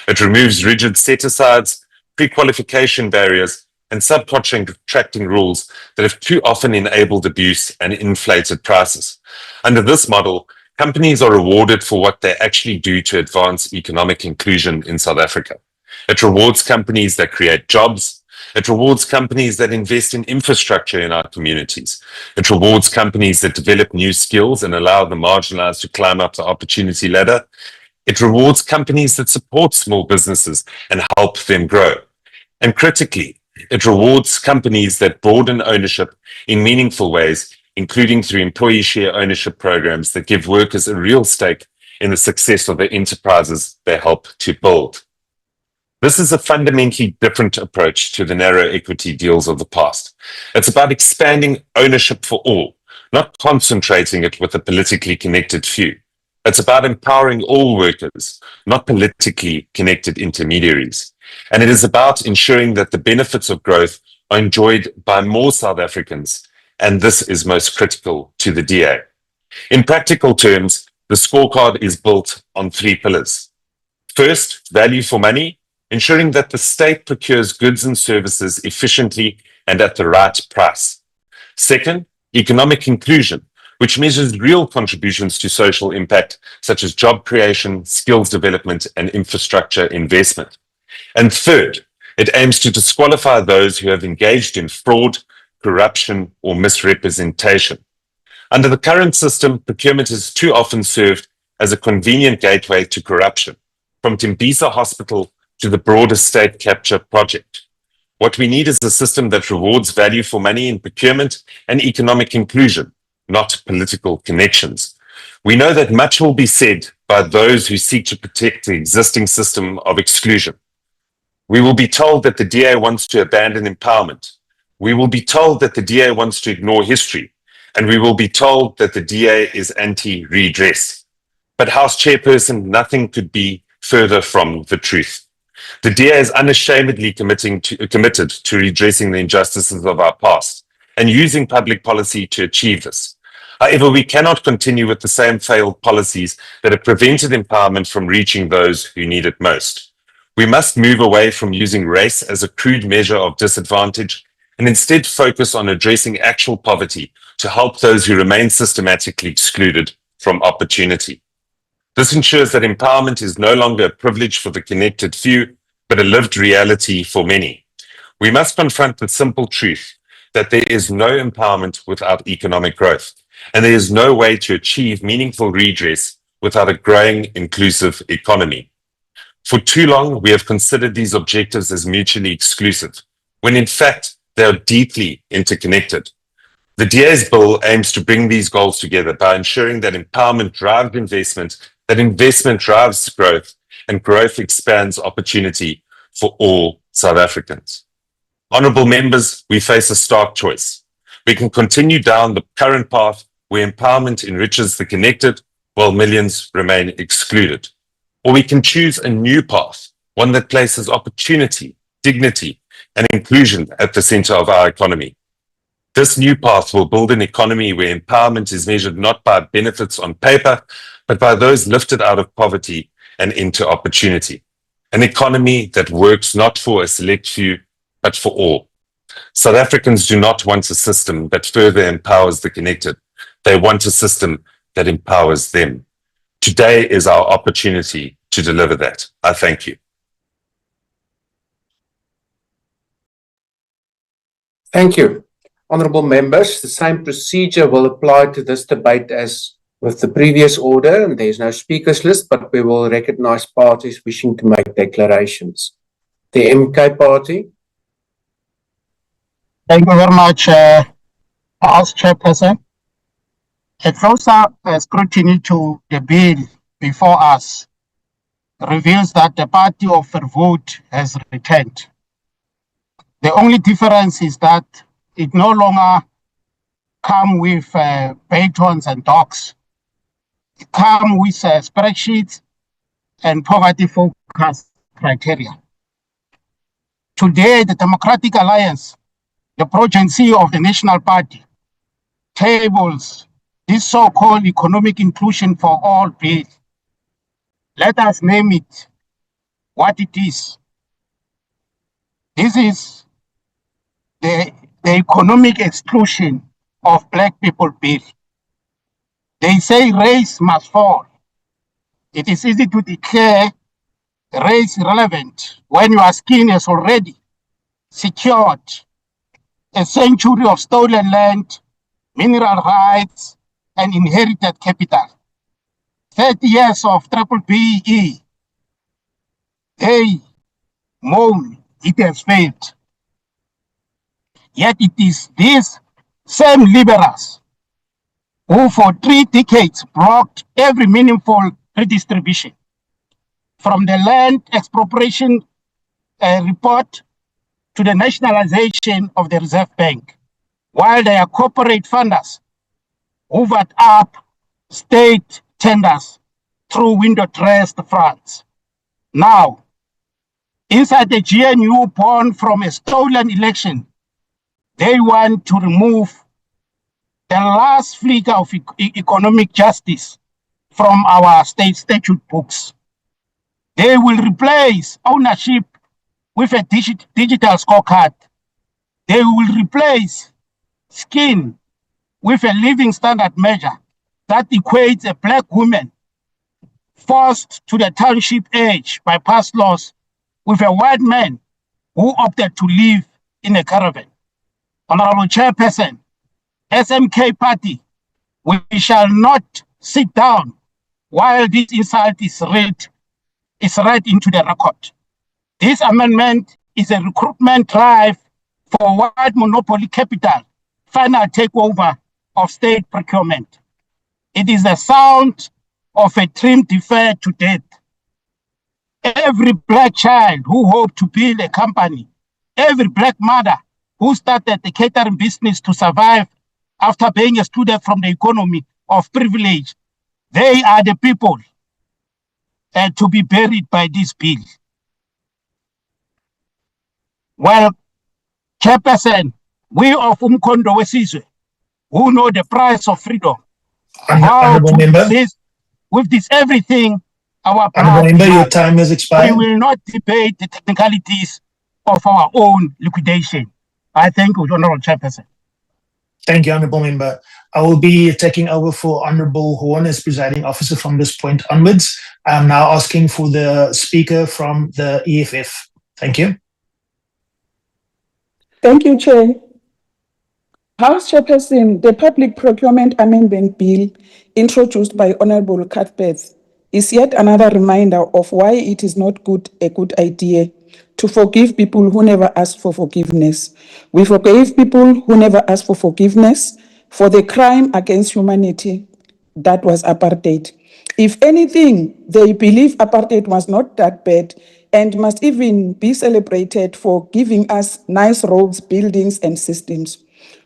It removes rigid set-asides, pre-qualification barriers, and subcontracting rules that have too often enabled abuse and inflated prices. Under this model, companies are rewarded for what they actually do to advance economic inclusion in South Africa. It rewards companies that create jobs. It rewards companies that invest in infrastructure in our communities. It rewards companies that develop new skills and allow the marginalized to climb up the opportunity ladder. It rewards companies that support small businesses and help them grow. And critically, it rewards companies that broaden ownership in meaningful ways, including through employee share ownership programs that give workers a real stake in the success of the enterprises they help to build. This is a fundamentally different approach to the narrow equity deals of the past. It's about expanding ownership for all, not concentrating it with a politically connected few. It's about empowering all workers, not politically connected intermediaries. And it is about ensuring that the benefits of growth are enjoyed by more South Africans. And this is most critical to the DA. In practical terms, the scorecard is built on 3 pillars. First, value for money, ensuring that the state procures goods and services efficiently and at the right price. Second, economic inclusion, which measures real contributions to social impact, such as job creation, skills development, and infrastructure investment. And third, it aims to disqualify those who have engaged in fraud, corruption, or misrepresentation. Under the current system, procurement is too often served as a convenient gateway to corruption, from Tembisa Hospital to the broader state capture project. What we need is a system that rewards value for money in procurement and economic inclusion, not political connections. We know that much will be said by those who seek to protect the existing system of exclusion. We will be told that the DA wants to abandon empowerment. We will be told that the DA wants to ignore history. And we will be told that the DA is anti-redress. But House Chairperson, nothing could be further from the truth. The DA is unashamedly committed to redressing the injustices of our past and using public policy to achieve this. However, we cannot continue with the same failed policies that have prevented empowerment from reaching those who need it most. We must move away from using race as a crude measure of disadvantage and instead focus on addressing actual poverty to help those who remain systematically excluded from opportunity. This ensures that empowerment is no longer a privilege for the connected few, but a lived reality for many. We must confront the simple truth that there is no empowerment without economic growth, and there is no way to achieve meaningful redress without a growing, inclusive economy. For too long, we have considered these objectives as mutually exclusive, when in fact, they are deeply interconnected. The DA's bill aims to bring these goals together by ensuring that empowerment drives investment, that investment drives growth, and growth expands opportunity for all South Africans. Honourable members, we face a stark choice. We can continue down the current path where empowerment enriches the connected while millions remain excluded. Or we can choose a new path, one that places opportunity, dignity, and inclusion at the centre of our economy. This new path will build an economy where empowerment is measured not by benefits on paper, but by those lifted out of poverty and into opportunity. An economy that works not for a select few, but for all. South Africans do not want a system that further empowers the connected. They want a system that empowers them. Today is our opportunity to deliver that. I thank you. Thank you. Honourable members, the same procedure will apply to this debate as with the previous order, and there is no speakers list, but we will recognise parties wishing to make declarations. The MK Party. Thank you very much, House Chairperson. A closer scrutiny to the bill before us reveals that the party of vote has returned. The only difference is that it no longer comes with batons and dogs. It comes with spreadsheets and poverty focus criteria. Today, the Democratic Alliance, the progeny of the National Party, tables this so-called economic inclusion for all bill. Let us name it what it is. This is the economic exclusion of Black people bill. They say race must fall. It is easy to declare race relevant when your skin has already secured a century of stolen land, mineral rights, and inherited capital. 30 years of triple BE. They moan it has failed. Yet it is these same liberals who for 3 decades blocked every meaningful redistribution. From the land expropriation report to the nationalization of the Reserve Bank, while their corporate funders hoovered up state tenders through window-dressed funds. Now, inside the GNU born from a stolen election, they want to remove the last flicker of economic justice from our state statute books. They will replace ownership with a digital scorecard. They will replace skin with a living standard measure that equates a Black woman forced to the township age by past laws with a white man who opted to live in a caravan. Honorable Chairperson, SMK Party, we shall not sit down while this insult is read into the record. This amendment is a recruitment drive for white monopoly capital, final takeover of state procurement. It is the sound of a dream deferred to death. Every Black child who hoped to build a company, every Black mother who started the catering business to survive after being excluded from the economy of privilege, they are the people to be buried by this bill. Well, Chairperson, we of Umkondo Wesizwe, who know the price of freedom, how to resist with this everything, our Honourable your time has expired. We will not debate the technicalities of our own liquidation. I thank you, Honourable Chairperson. Thank you, Honourable Member. I will be taking over for Honourable Horn as presiding officer from this point onwards. I am now asking for the speaker from the EFF. Thank you. Thank you, Chair. House Chairperson, the Public Procurement Amendment Bill introduced by Honourable Cuthbert is yet another reminder of why it is not a good idea to forgive people who never asked for forgiveness. We forgave people who never asked for forgiveness for the crime against humanity that was apartheid. If anything, they believe apartheid was not that bad and must even be celebrated for giving us nice roads, buildings, and systems.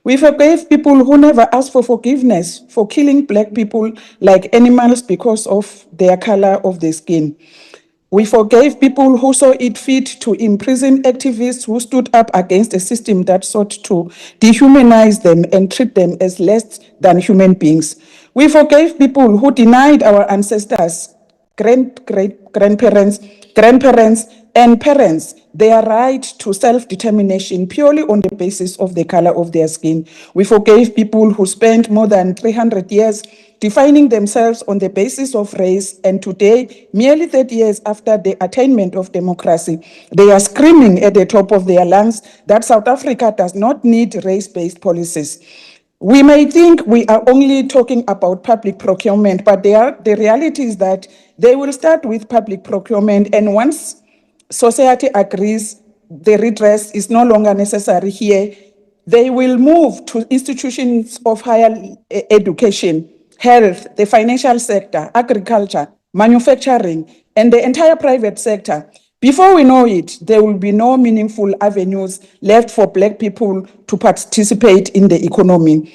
We forgave people who never asked for forgiveness for killing Black people like animals because of their color of their skin. We forgave people who saw it fit to imprison activists who stood up against a system that sought to dehumanize them and treat them as less than human beings. We forgave people who denied our ancestors, grandparents, and parents their right to self-determination purely on the basis of the color of their skin. We forgave people who spent more than 300 years defining themselves on the basis of race, and today, merely 30 years after the attainment of democracy, they are screaming at the top of their lungs that South Africa does not need race-based policies. We may think we are only talking about public procurement, but the reality is that they will start with public procurement, and once society agrees the redress is no longer necessary here, they will move to institutions of higher education, health, the financial sector, agriculture, manufacturing, and the entire private sector. Before we know it, there will be no meaningful avenues left for Black people to participate in the economy.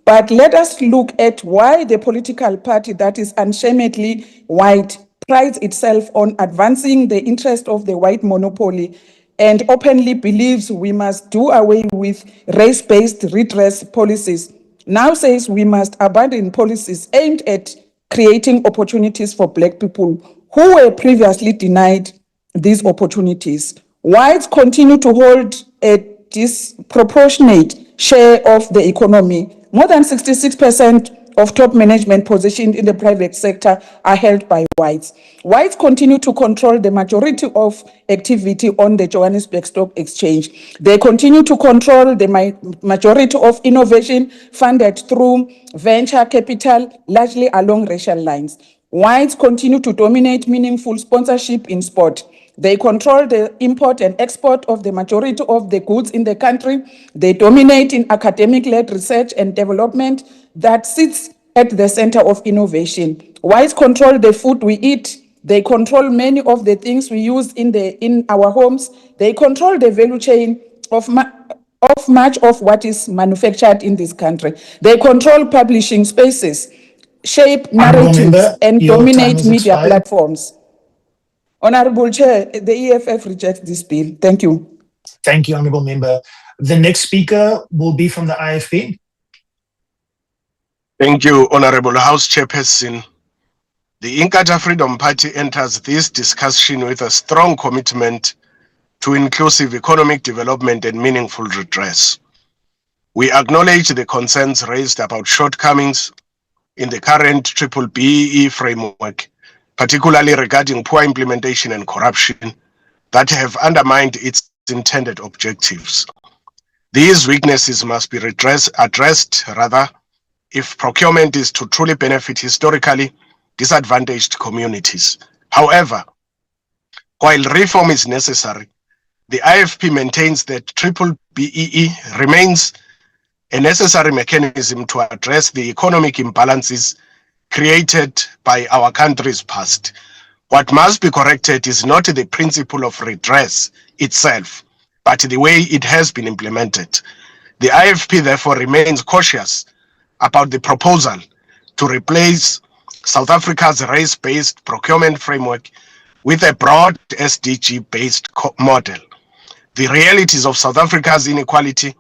But let us look at why the political party that is unashamedly white prides itself on advancing the interest of the white monopoly and openly believes we must do away with race-based redress policies, now says we must abandon policies aimed at creating opportunities for Black people who were previously denied these opportunities. Whites continue to hold a disproportionate share of the economy. More than 66% of top management positions in the private sector are held by whites. Whites continue to control the majority of activity on the Johannesburg Stock Exchange. They continue to control the majority of innovation funded through venture capital, largely along racial lines. Whites continue to dominate meaningful sponsorship in sport. They control the import and export of the majority of the goods in the country. They dominate in academic-led research and development that sits at the center of innovation. Whites control the food we eat. They control many of the things we use in our homes. They control the value chain of much of what is manufactured in this country. They control publishing spaces, shape narratives, and dominate media platforms. Honorable Chair, the EFF rejects this bill. Thank you. Thank you, Honorable Member. The next speaker will be from the IFP. Thank you, Honorable House Chairperson. The Inkatha Freedom Party enters this discussion with a strong commitment to inclusive economic development and meaningful redress. We acknowledge the concerns raised about shortcomings in the current BBBEE framework, particularly regarding poor implementation and corruption that have undermined its intended objectives. These weaknesses must be addressed if procurement is to truly benefit historically disadvantaged communities. However, while reform is necessary, the IFP maintains that BBBEE remains a necessary mechanism to address the economic imbalances created by our country's past. What must be corrected is not the principle of redress itself, but the way it has been implemented. The IFP therefore remains cautious about the proposal to replace South Africa's race-based procurement framework with a broad SDG-based model. The realities of South Africa's inequality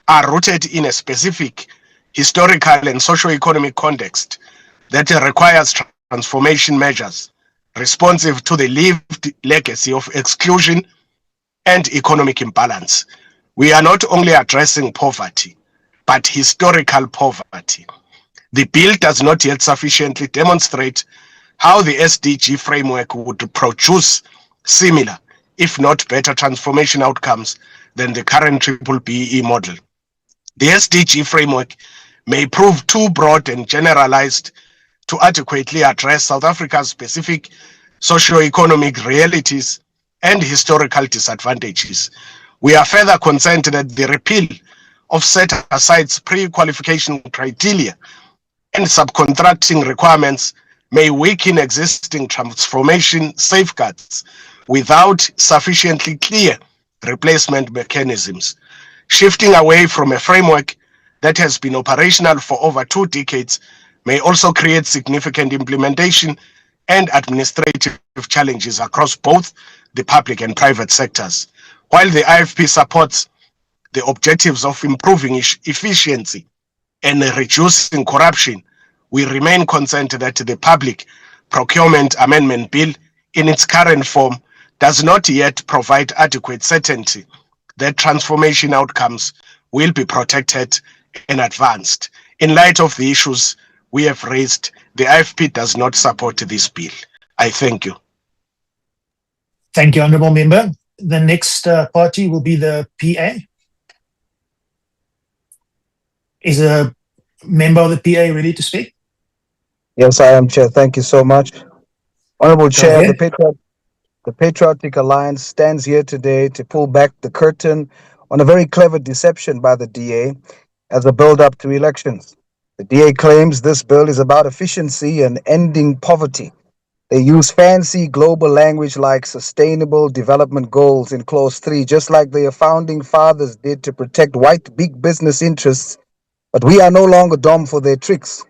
are rooted in a specific historical and socio-economic context that requires transformation measures responsive to the lived legacy of exclusion and economic imbalance. We are not only addressing poverty, but historical poverty. The bill does not yet sufficiently demonstrate how the SDG framework would produce similar, if not better, transformation outcomes than the current BBBEE model. The SDG framework may prove too broad and generalized to adequately address South Africa's specific socio-economic realities and historical disadvantages. We are further concerned that the repeal of set-aside's pre-qualification criteria and subcontracting requirements may weaken existing transformation safeguards without sufficiently clear replacement mechanisms. Shifting away from a framework that has been operational for over 2 decades may also create significant implementation and administrative challenges across both the public and private sectors. While the IFP supports the objectives of improving efficiency and reducing corruption, we remain concerned that the Public Procurement Amendment Bill in its current form does not yet provide adequate certainty that transformation outcomes will be protected and advanced. In light of the issues we have raised, the IFP does not support this bill. I thank you. Thank you, Honourable Member. The next party will be the PA. Is a member of the PA ready to speak? Yes, I am, Chair. Thank you so much. Honourable Chair, ahead. the Patriotic Alliance stands here today to pull back the curtain on a very clever deception by the DA as a build-up to elections. The DA claims this bill is about efficiency and ending poverty. They use fancy global language like sustainable development goals in clause 3, just like their founding fathers did to protect white big business interests, but we are no longer dumb for their tricks.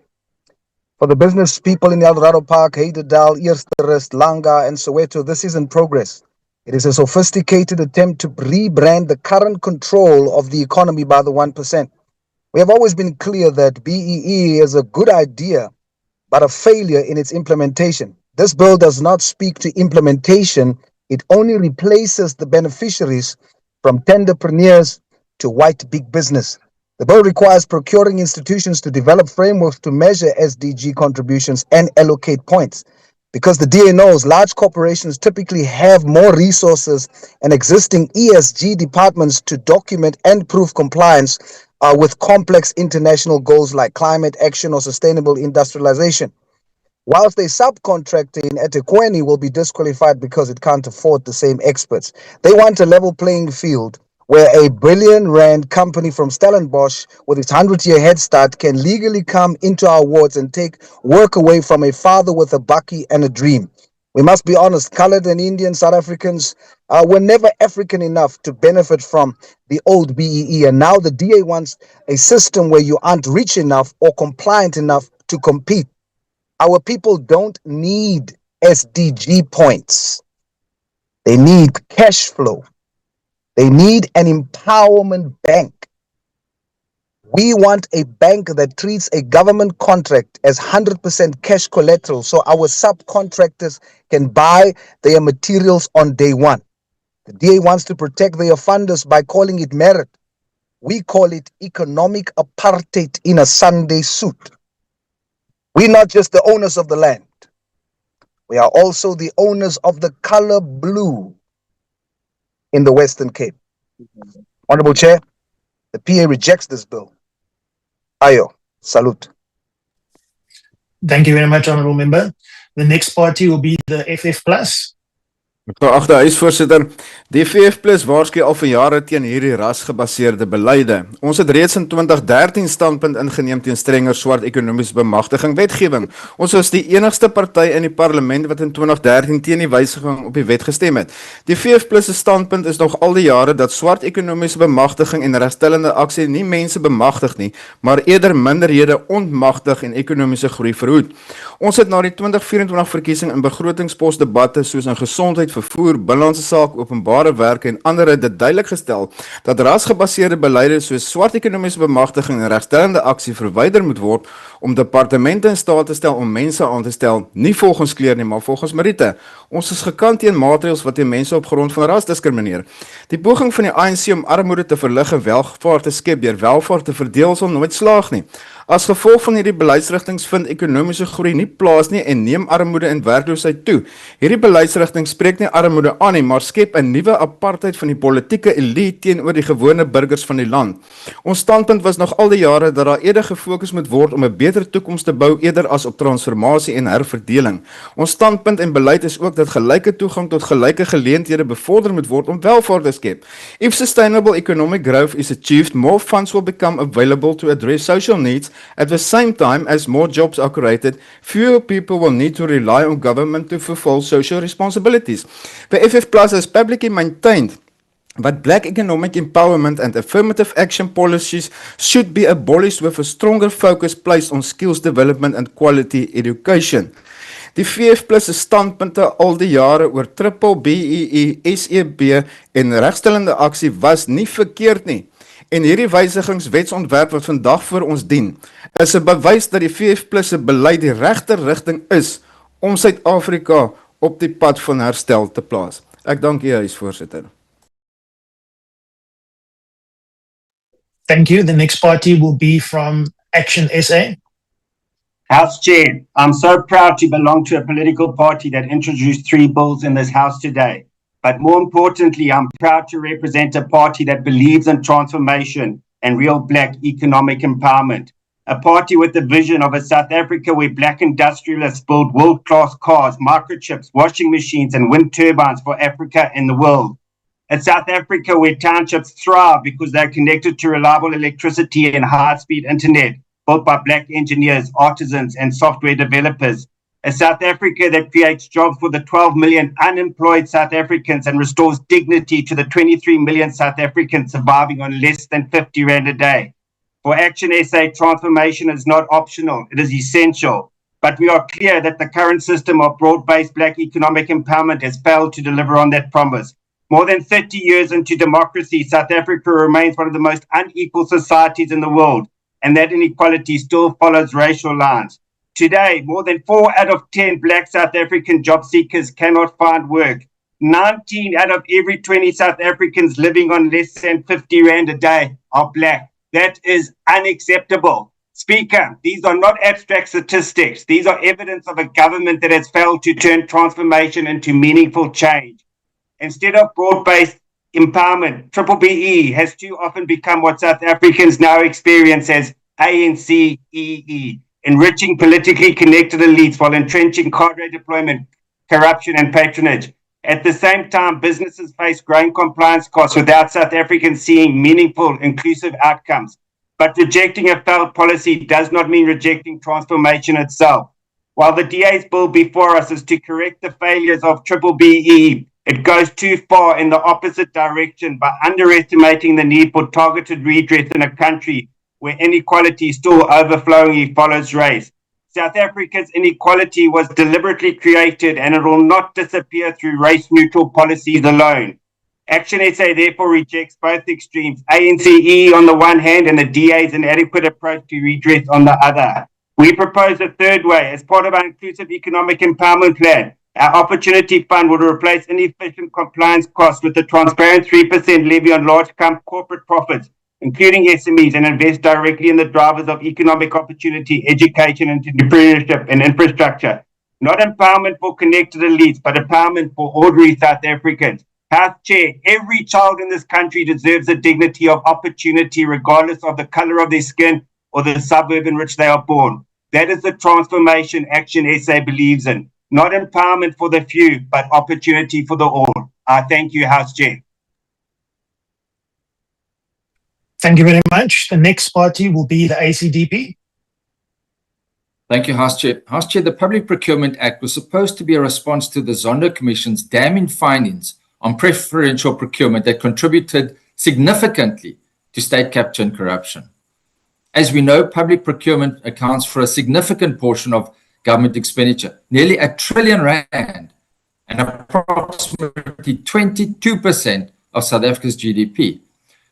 For the business people in El Dorado Park, Heidedal, Eersterust, Langa, and Soweto, this isn't progress. It is a sophisticated attempt to rebrand the current control of the economy by the 1%. We have always been clear that BEE is a good idea, but a failure in its implementation. This bill does not speak to implementation. It only replaces the beneficiaries from tenderpreneurs to white big business. The bill requires procuring institutions to develop frameworks to measure SDG contributions and allocate points. Because the DA knows large corporations typically have more resources and existing ESG departments to document and prove compliance with complex international goals like climate action or sustainable industrialization. Whilst a subcontractor in eThekwini will be disqualified because it can't afford the same experts, they want a level playing field where a billion-rand company from Stellenbosch with its 100-year head start can legally come into our wards and take work away from a father with a bakkie and a dream. We must be honest, colored and Indian South Africans were never African enough to benefit from the old BEE, and now the DA wants a system where you aren't rich enough or compliant enough to compete. Our people don't need SDG points. They need cash flow. They need an empowerment bank. We want a bank that treats a government contract as 100% cash collateral so our subcontractors can buy their materials on day one. The DA wants to protect their funders by calling it merit. We call it economic apartheid in a Sunday suit. We're not just the owners of the land. We are also the owners of the color blue in the Western Cape. Honorable Chair, the PA rejects this bill. Ayo, salute. Thank you very much, Honourable Member. The next party will be the FF Plus. Geagte huisvoorsitter, die VF Plus waarsku al vir jare teen hierdie rasgebaseerde beleide. Ons het reeds in 2013 standpunt ingeneem teen strenger swart ekonomiese bemagtiging wetgewing. Ons was die enigste party in die parlement wat in 2013 teen die wysiging op die wet gestem het. Die VF Plus se standpunt is nog al die jare dat swart ekonomiese bemagtiging en regstellende aksie nie mense bemagtig nie, maar eerder minderhede ontmagtig en ekonomiese groei verhoed. Ons het na die 2024 verkiesing in begrotingspostdebatte soos in gesondheid, vervoer, binnelandse saak, openbare werke en ander dit duidelik gestel dat rasgebaseerde beleide soos swart ekonomiese bemagtiging en regstellende aksie verwyder moet word om departemente in staat te stel om mense aan te stel, nie volgens kleur nie, maar volgens meriete. Ons is gekant teen maatreëls wat teen mense op grond van ras diskrimineer. Die poging van die ANC om armoede te verlig en welvaart te skep deur welvaart te verdeel sal nooit slaag nie. As gevolg van hierdie beleidsrigtings vind ekonomiese groei nie plaas nie en neem armoede en werkloosheid toe. Hierdie beleidsrigting spreek nie armoede aan nie, maar skep 'n nuwe apartheid van die politieke elite teenoor die gewone burgers van die land. Ons standpunt was nog al die jare dat daar eerder gefokus moet word om 'n beter toekoms te bou eerder as op transformasie en herverdeling. Ons standpunt en beleid is ook dat gelyke toegang tot gelyke geleenthede bevorder moet word om welvaart te skep. If sustainable economic growth is achieved, more funds will become available to address social needs. At the same time, as more jobs are created, fewer people will need to rely on government to fulfill social responsibilities. The FF Plus has publicly maintained that black economic empowerment and affirmative action policies should be abolished with a stronger focus placed on skills development and quality education. Die VF Plus se standpunte al die jare oor triple BEE, SEB en regstellende aksie was nie verkeerd nie. En hierdie wysigingswetsontwerp wat vandag voor ons dien, is 'n bewys dat die VF Plus se beleid die regte rigting is om Suid-Afrika op die pad van herstel te plaas. Ek dank u, huisvoorsitter. Thank you. The next party will be from Action SA. House Chair, I'm so proud to belong to a political party that introduced 3 bills in this House today. But more importantly, I'm proud to represent a party that believes in transformation and real Black economic empowerment. A party with the vision of a South Africa where Black industrialists build world-class cars, microchips, washing machines, and wind turbines for Africa and the world. A South Africa where townships thrive because they're connected to reliable electricity and high-speed internet, built by Black engineers, artisans, and software developers. A South Africa that creates jobs for the 12 million unemployed South Africans and restores dignity to the 23 million South Africans surviving on less than 50 Rand a day. For Action SA, transformation is not optional, it is essential. But we are clear that the current system of broad-based Black economic empowerment has failed to deliver on that promise. More than 30 years into democracy, South Africa remains one of the most unequal societies in the world, and that inequality still follows racial lines. Today, more than 4 out of 10 Black South African job seekers cannot find work. 19 out of every 20 South Africans living on less than 50 Rand a day are Black. That is unacceptable. Speaker, these are not abstract statistics. These are evidence of a government that has failed to turn transformation into meaningful change. Instead of broad-based empowerment, BBBE has too often become what South Africans now experience as ANC-EE, enriching politically connected elites while entrenching cadre deployment, corruption and patronage. At the same time, businesses face growing compliance costs without South Africans seeing meaningful, inclusive outcomes. But rejecting a failed policy does not mean rejecting transformation itself. While the DA's bill before us is to correct the failures of BBBE, it goes too far in the opposite direction by underestimating the need for targeted redress in a country where inequality still overflowingly follows race. South Africa's inequality was deliberately created and it will not disappear through race-neutral policies alone. Action SA therefore rejects both extremes, ANC-EE on the one hand and the DA's inadequate approach to redress on the other. We propose a third way. As part of our inclusive economic empowerment plan, our opportunity fund would replace inefficient compliance costs with a transparent 3% levy on large corporate profits, including SMEs, and invest directly in the drivers of economic opportunity, education, entrepreneurship, and infrastructure. Not empowerment for connected elites, but empowerment for ordinary South Africans. House Chair, every child in this country deserves the dignity of opportunity, regardless of the color of their skin or the suburb in which they are born. That is the transformation Action SA believes in. Not empowerment for the few, but opportunity for the all. I thank you, House Chair. Thank you very much. The next party will be the ACDP. Thank you, House Chair. House Chair, the Public Procurement Act was supposed to be a response to the Zondo Commission's damning findings on preferential procurement that contributed significantly to state capture and corruption. As we know, public procurement accounts for a significant portion of government expenditure, nearly R1 trillion, and approximately 22% of South Africa's GDP.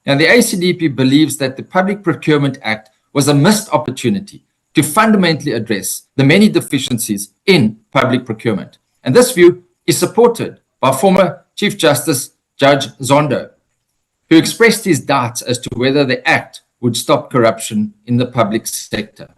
Now, the ACDP believes that the Public Procurement Act was a missed opportunity to fundamentally address the many deficiencies in public procurement. And this view is supported by former Chief Justice Judge Zondo, who expressed his doubts as to whether the Act would stop corruption in the public sector.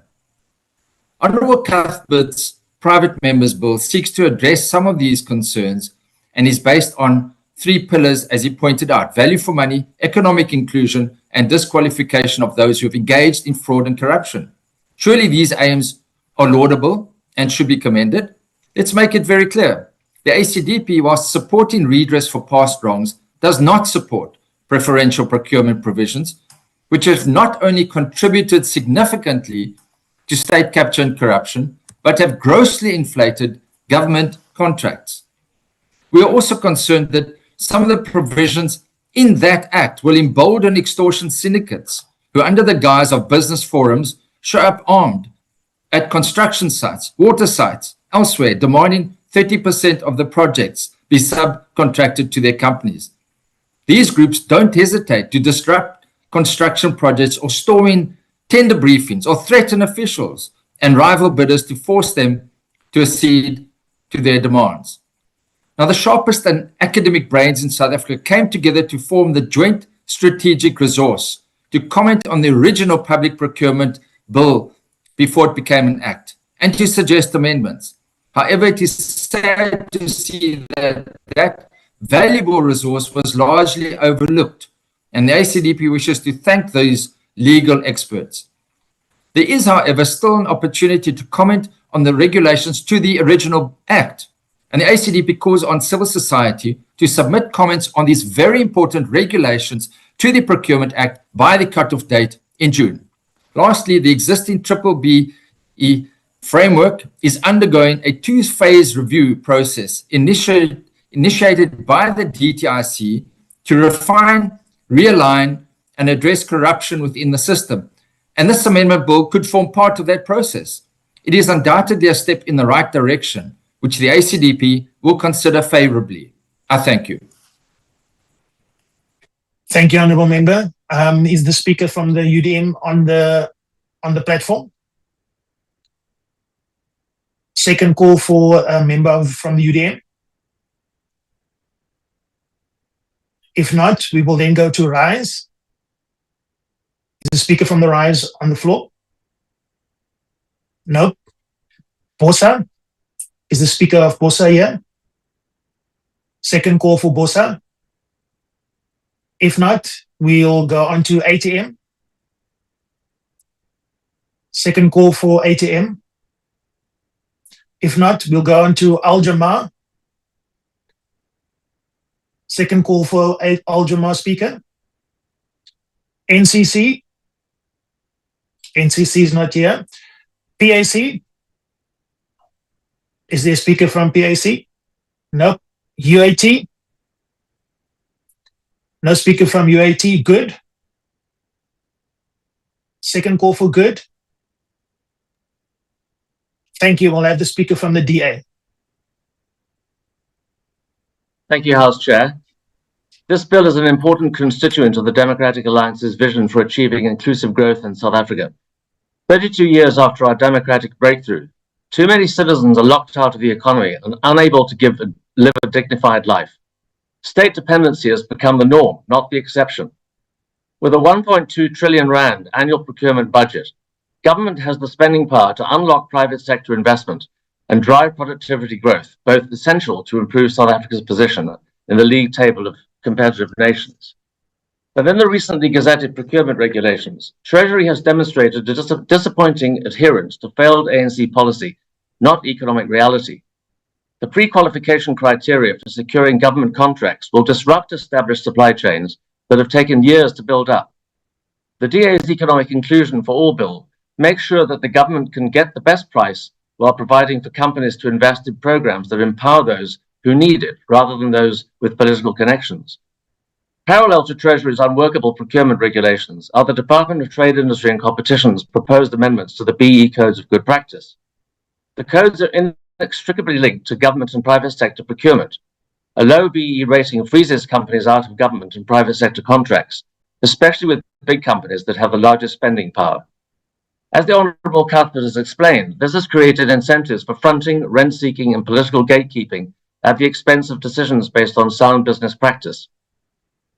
Honourable Cuthbert's Private Members Bill seeks to address some of these concerns and is based on 3 pillars, as he pointed out: value for money, economic inclusion, and disqualification of those who have engaged in fraud and corruption. Surely these aims are laudable and should be commended. Let's make it very clear. The ACDP, whilst supporting redress for past wrongs, does not support preferential procurement provisions, which have not only contributed significantly to state capture and corruption, but have grossly inflated government contracts. We are also concerned that some of the provisions in that act will embolden extortion syndicates who, under the guise of business forums, show up armed at construction sites, water sites, elsewhere, demanding 30% of the projects be subcontracted to their companies. These groups don't hesitate to disrupt construction projects or storm in tender briefings or threaten officials and rival bidders to force them to accede to their demands. Now, the sharpest and academic brains in South Africa came together to form the Joint Strategic Resource to comment on the original public procurement bill before it became an act and to suggest amendments. However, it is sad to see that that valuable resource was largely overlooked, and the ACDP wishes to thank those legal experts. There is, however, still an opportunity to comment on the regulations to the original act, and the ACDP calls on civil society to submit comments on these very important regulations to the Procurement Act by the cutoff date in June. Lastly, the existing BBBE framework is undergoing a two-phase review process initiated by the DTIC to refine, realign, and address corruption within the system. And this amendment bill could form part of that process. It is undoubtedly a step in the right direction, which the ACDP will consider favorably. I thank you. Thank you, Honourable Member. Is the speaker from the UDM on the platform? Second call for a member from the UDM. If not, we will then go to Rise. Is the speaker from the Rise on the floor? Nope. Bosa? Is the speaker of Bosa here? Second call for Bosa. If not, we'll go on to ATM. Second call for ATM. If not, we'll go on to Al Jamar. Second call for Al Jamar speaker. NCC. NCC is not here. PAC. Is there a speaker from PAC? No. UAT. No speaker from UAT. Good. Second call for Good. Thank you. We'll have the speaker from the DA. Thank you, House Chair. This bill is an important constituent of the Democratic Alliance's vision for achieving inclusive growth in South Africa. 32 years after our democratic breakthrough, too many citizens are locked out of the economy and unable to live a dignified life. State dependency has become the norm, not the exception. With a 1.2 trillion rand annual procurement budget, government has the spending power to unlock private sector investment and drive productivity growth, both essential to improve South Africa's position in the league table of competitive nations. But in the recently gazetted procurement regulations, Treasury has demonstrated a disappointing adherence to failed ANC policy, not economic reality. The pre-qualification criteria for securing government contracts will disrupt established supply chains that have taken years to build up. The DA's economic inclusion for all bill makes sure that the government can get the best price while providing for companies to invest in programs that empower those who need it rather than those with political connections. Parallel to Treasury's unworkable procurement regulations are the Department of Trade, Industry and Competition's proposed amendments to the BE Codes of Good Practice. The codes are inextricably linked to government and private sector procurement. A low BE rating freezes companies out of government and private sector contracts, especially with big companies that have the largest spending power. As the Honourable Cuthbert has explained, this has created incentives for fronting, rent-seeking and political gatekeeping at the expense of decisions based on sound business practice.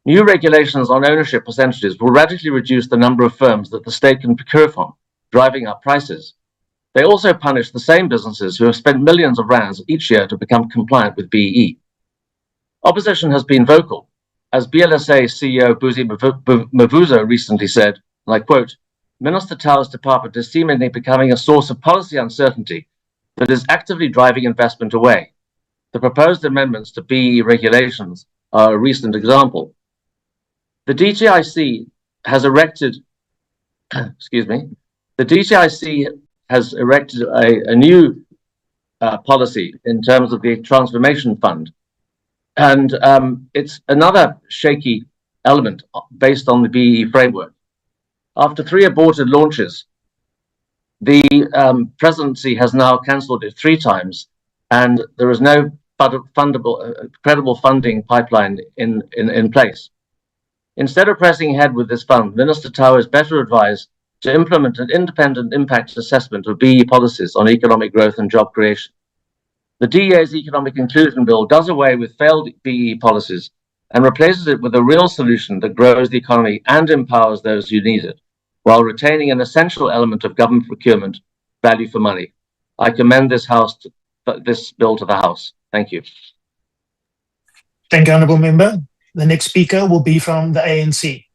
New regulations on ownership percentages will radically reduce the number of firms that the state can procure from, driving up prices. They also punish the same businesses who have spent millions of rands each year to become compliant with BE. Opposition has been vocal, as BLSA CEO Buzi Mavuzo recently said, and I quote, "Minister Tau's department is seemingly becoming a source of policy uncertainty that is actively driving investment away. The proposed amendments to BE regulations are a recent example." The DTIC has erected, a new policy in terms of the Transformation Fund. And it's another shaky element based on the BE framework. After 3 aborted launches, the presidency has now cancelled it 3 times, and there is no credible funding pipeline in place. Instead of pressing ahead with this fund, Minister Tau is better advised to implement an independent impact assessment of BE policies on economic growth and job creation. The DEA's Economic Inclusion Bill does away with failed BE policies and replaces it with a real solution that grows the economy and empowers those who need it, while retaining an essential element of government procurement, value for money. I commend this bill to the House. Thank you. Thank you, Honourable Member. The next speaker will be from the ANC.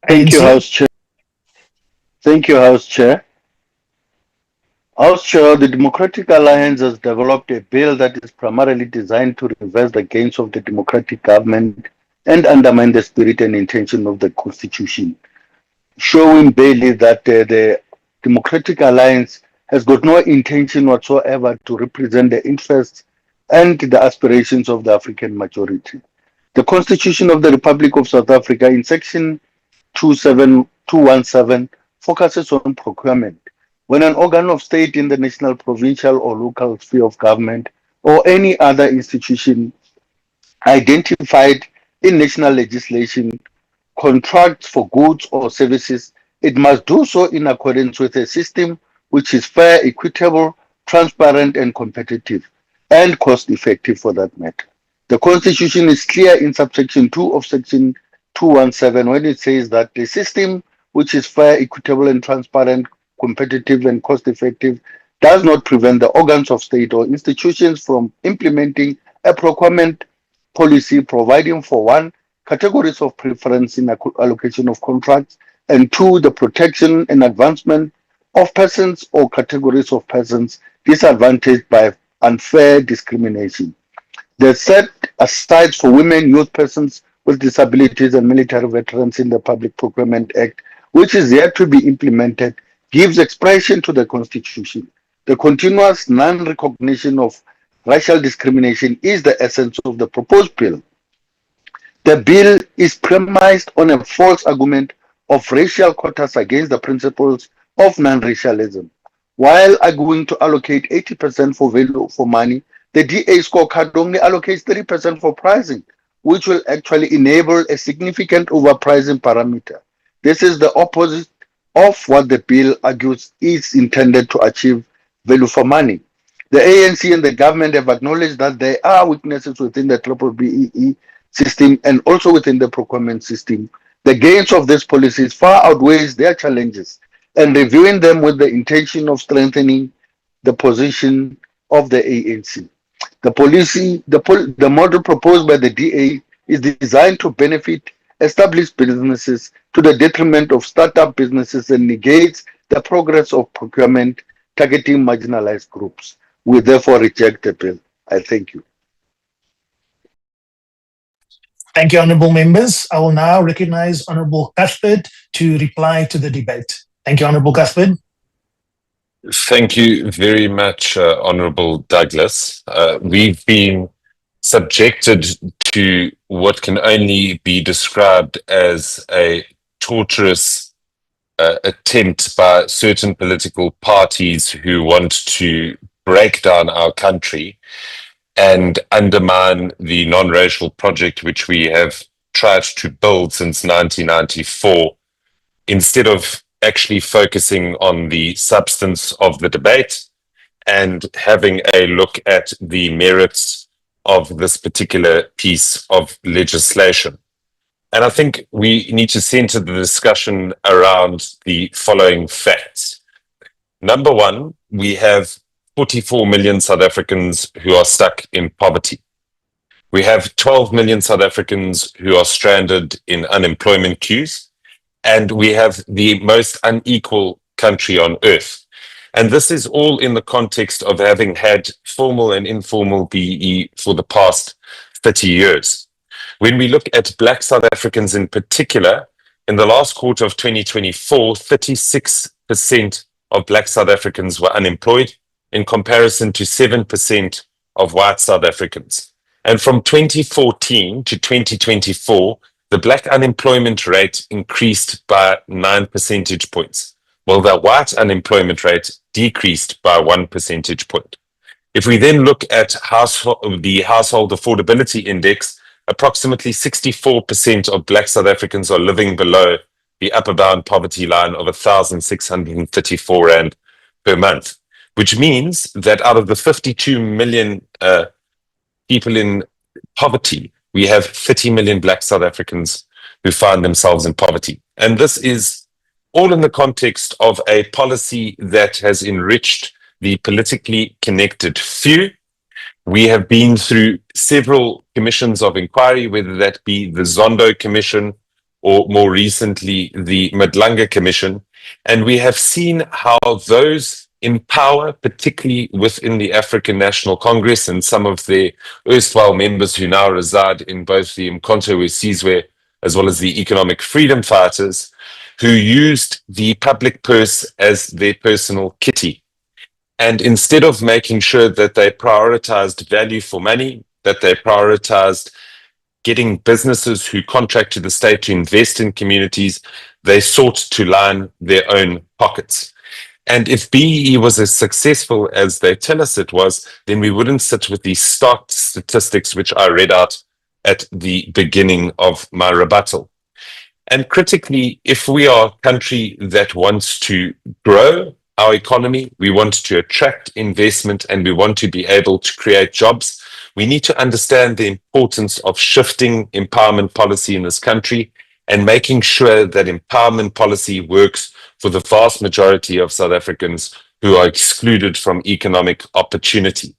Thank you, ANC. House Chair. Thank you, House Chair. House Chair, the Democratic Alliance has developed a bill that is primarily designed to reverse the gains of the democratic government and undermine the spirit and intention of the Constitution, showing barely that the Democratic Alliance has got no intention whatsoever to represent the interests and the aspirations of the African majority. The Constitution of the Republic of South Africa in Section 217 focuses on procurement. When an organ of state in the national, provincial, or local sphere of government or any other institution identified in national legislation contracts for goods or services, it must do so in accordance with a system which is fair, equitable, transparent, and competitive, and cost-effective for that matter. The Constitution is clear in subsection 2 of Section 217 when it says that the system which is fair, equitable, and transparent, competitive, and cost-effective does not prevent the organs of state or institutions from implementing a procurement policy providing for 1, categories of preference in allocation of contracts, and 2, the protection and advancement of persons or categories of persons disadvantaged by unfair discrimination. The set aside for women, youth, persons with disabilities, and military veterans in the Public Procurement Act, which is yet to be implemented, gives expression to the Constitution. The continuous non-recognition of racial discrimination is the essence of the proposed bill. The bill is premised on a false argument of racial quotas against the principles of non-racialism. While arguing to allocate 80% for value for money, the DA scorecard only allocates 30% for pricing, which will actually enable a significant overpricing parameter. This is the opposite of what the bill argues is intended to achieve value for money. The ANC and the government have acknowledged that there are weaknesses within the BBEE system and also within the procurement system. The gains of these policies far outweighs their challenges, and reviewing them with the intention of strengthening the position of the ANC. The model proposed by the DA is designed to benefit established businesses to the detriment of startup businesses and negates the progress of procurement targeting marginalized groups. We therefore reject the bill. I thank you. Thank you, honourable members. I will now recognize Honourable Cuthbert to reply to the debate. Thank you, Honourable Cuthbert. Thank you very much, Honourable Douglas. We've been subjected to what can only be described as a torturous attempt by certain political parties who want to break down our country and undermine the non-racial project which we have tried to build since 1994, instead of actually focusing on the substance of the debate and having a look at the merits of this particular piece of legislation. And I think we need to center the discussion around the following facts. Number one, we have 44 million South Africans who are stuck in poverty. We have 12 million South Africans who are stranded in unemployment queues, and we have the most unequal country on earth. And this is all in the context of having had formal and informal BE for the past 30 years. When we look at Black South Africans in particular, in the last quarter of 2024, 36% of Black South Africans were unemployed, in comparison to 7% of white South Africans. And from 2014 to 2024, the Black unemployment rate increased by 9 percentage points, while the white unemployment rate decreased by 1 percentage point. If we then look at the Household Affordability Index, approximately 64% of Black South Africans are living below the upper bound poverty line of 1,634 Rand per month. which means that out of the 52 million people in poverty, we have 30 million Black South Africans who find themselves in poverty. And this is all in the context of a policy that has enriched the politically connected few. We have been through several commissions of inquiry, whether that be the Zondo Commission or more recently the Madlanga Commission, and we have seen how those in power, particularly within the African National Congress and some of the erstwhile members who now reside in both the Umkhonto we Sizwe as well as the Economic Freedom Fighters, who used the public purse as their personal kitty. And instead of making sure that they prioritized value for money, that they prioritized getting businesses who contract to the state to invest in communities, they sought to line their own pockets. And if BEE was as successful as they tell us it was, then we wouldn't sit with these stark statistics which I read out at the beginning of my rebuttal. And critically, if we are a country that wants to grow our economy, we want to attract investment, and we want to be able to create jobs, we need to understand the importance of shifting empowerment policy in this country and making sure that empowerment policy works for the vast majority of South Africans who are excluded from economic opportunity.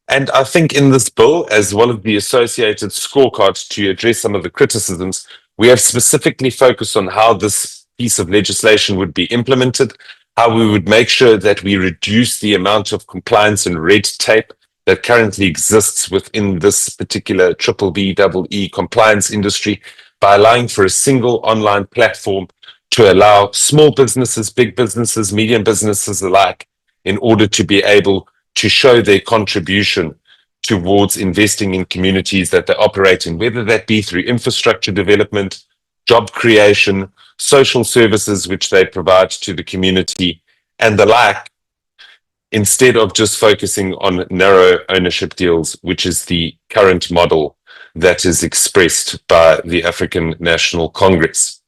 And I think in this bill, as well as the associated scorecard, to address some of the criticisms, we have specifically focused on how this piece of legislation would be implemented, how we would make sure that we reduce the amount of compliance and red tape that currently exists within this particular BBBEE compliance industry by allowing for a single online platform to allow small businesses, big businesses, medium businesses alike, in order to be able to show their contribution towards investing in communities that they operate in, whether that be through infrastructure development, job creation, social services which they provide to the community, and the like, instead of just focusing on narrow ownership deals, which is the current model that is expressed by the African National Congress.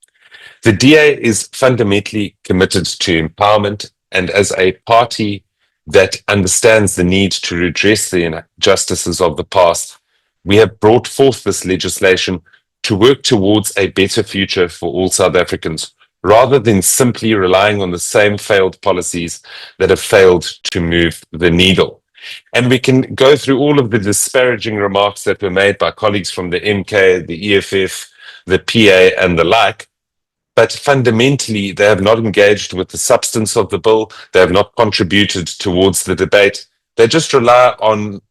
The DA is fundamentally committed to empowerment, and as a party that understands the need to redress the injustices of the past, we have brought forth this legislation to work towards a better future for all South Africans, rather than simply relying on the same failed policies that have failed to move the needle. And we can go through all of the disparaging remarks that were made by colleagues from the MK, the EFF, the PA, and the like, but fundamentally, they have not engaged with the substance of the bill. They have not contributed towards the debate. They just rely on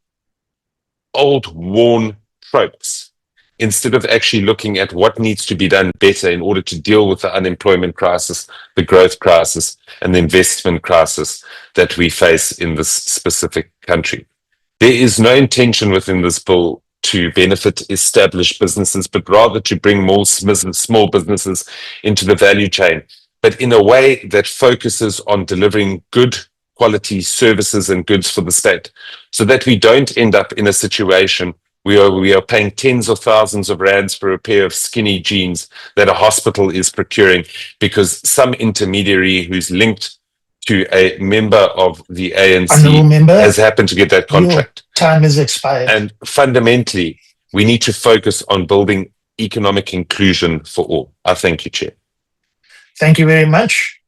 old, worn tropes instead of actually looking at what needs to be done better in order to deal with the unemployment crisis, the growth crisis, and the investment crisis that we face in this specific country. There is no intention within this bill to benefit established businesses, but rather to bring more small businesses into the value chain, but in a way that focuses on delivering good quality services and goods for the state, so that we don't end up in a situation where we are paying tens of thousands of rands for a pair of skinny jeans that a hospital is procuring because some intermediary who's linked to a member of the ANC has happened to get that contract. Time is expired. And fundamentally, we need to focus on building economic inclusion for all. I thank you, Chair. Thank you very much.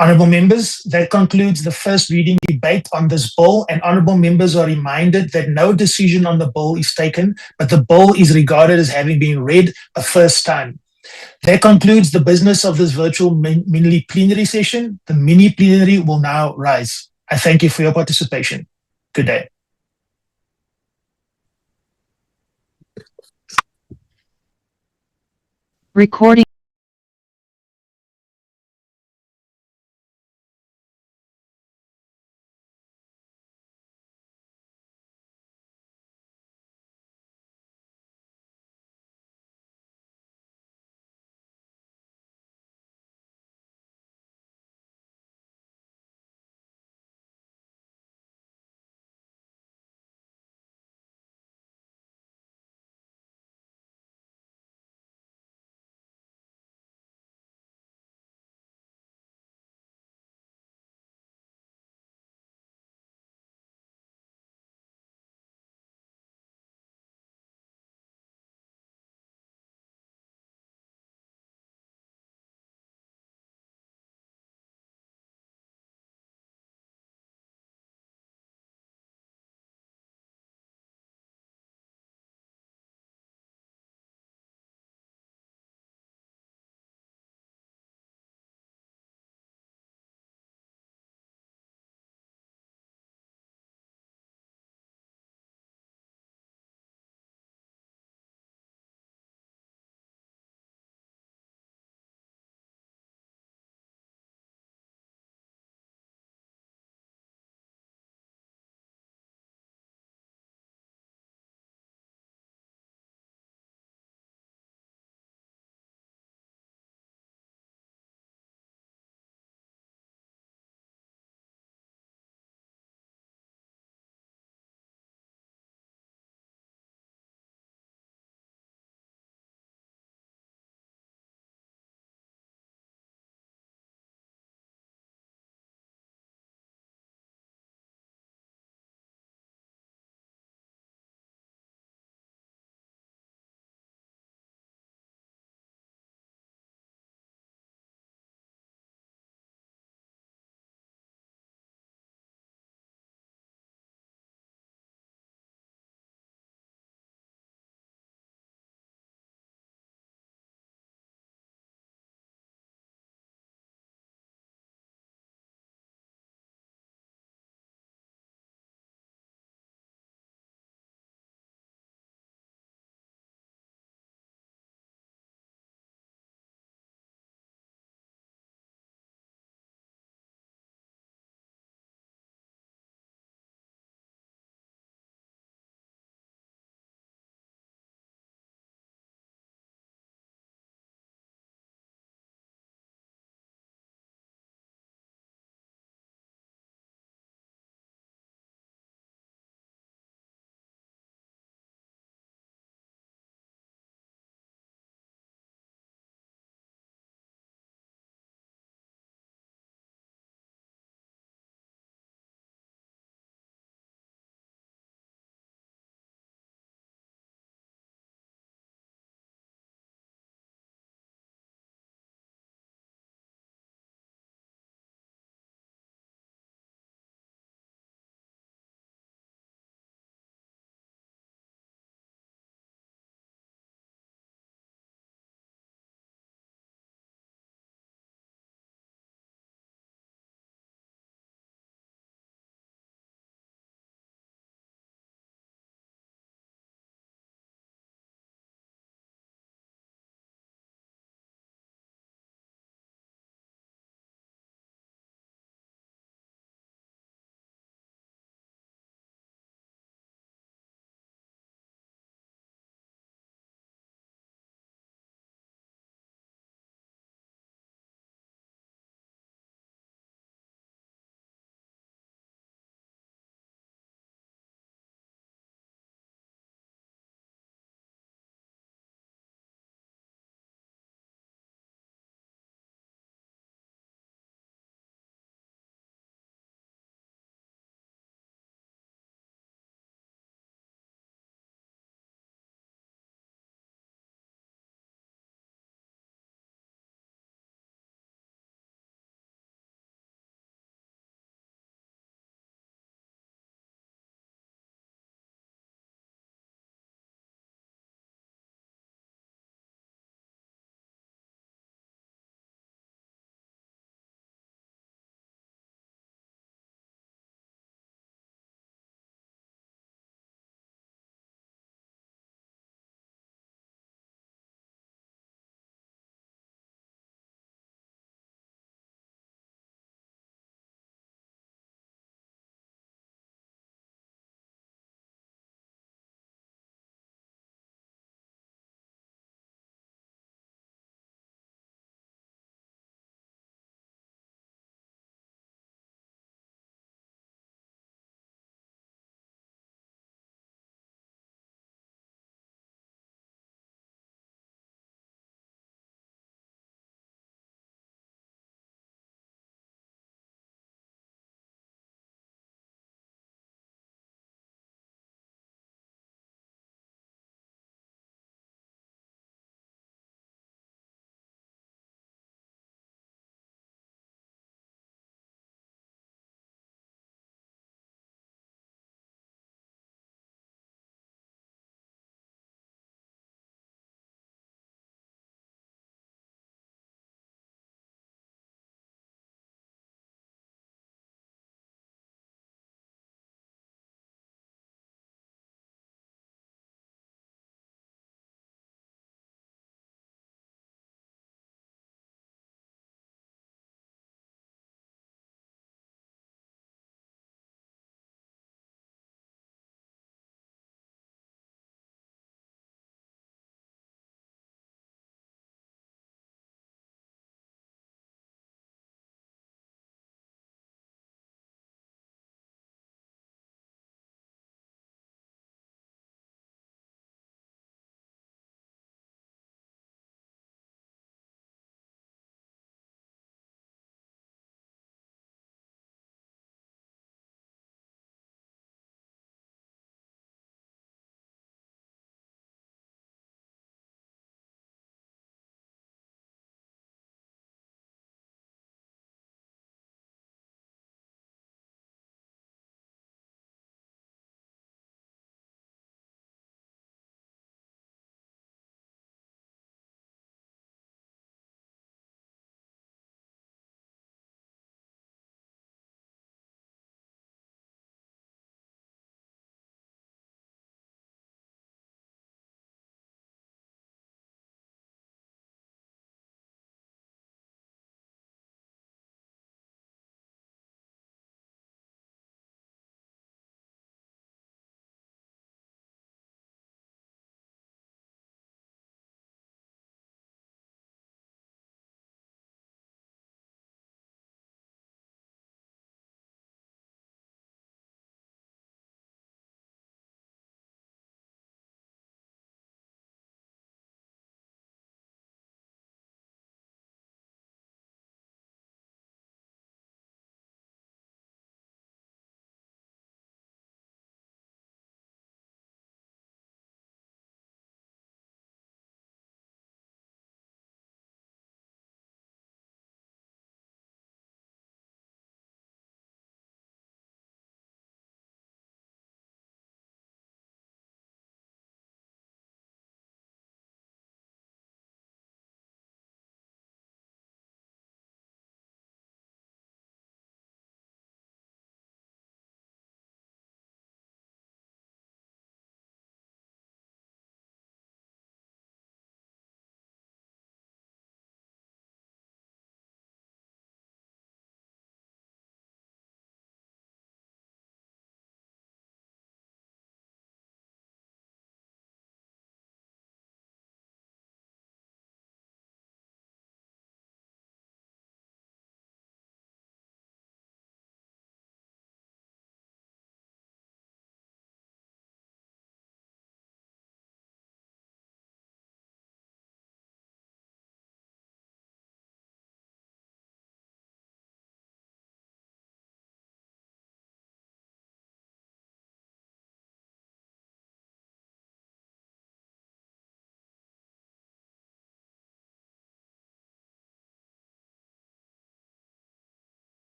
Honourable members, that concludes the first reading debate on this bill, and honourable members are reminded that no decision on the bill is taken, but the bill is regarded as having been read a first time. That concludes the business of this virtual mini-plenary session. The mini-plenary will now rise. I thank you for your participation. Good day. Recording.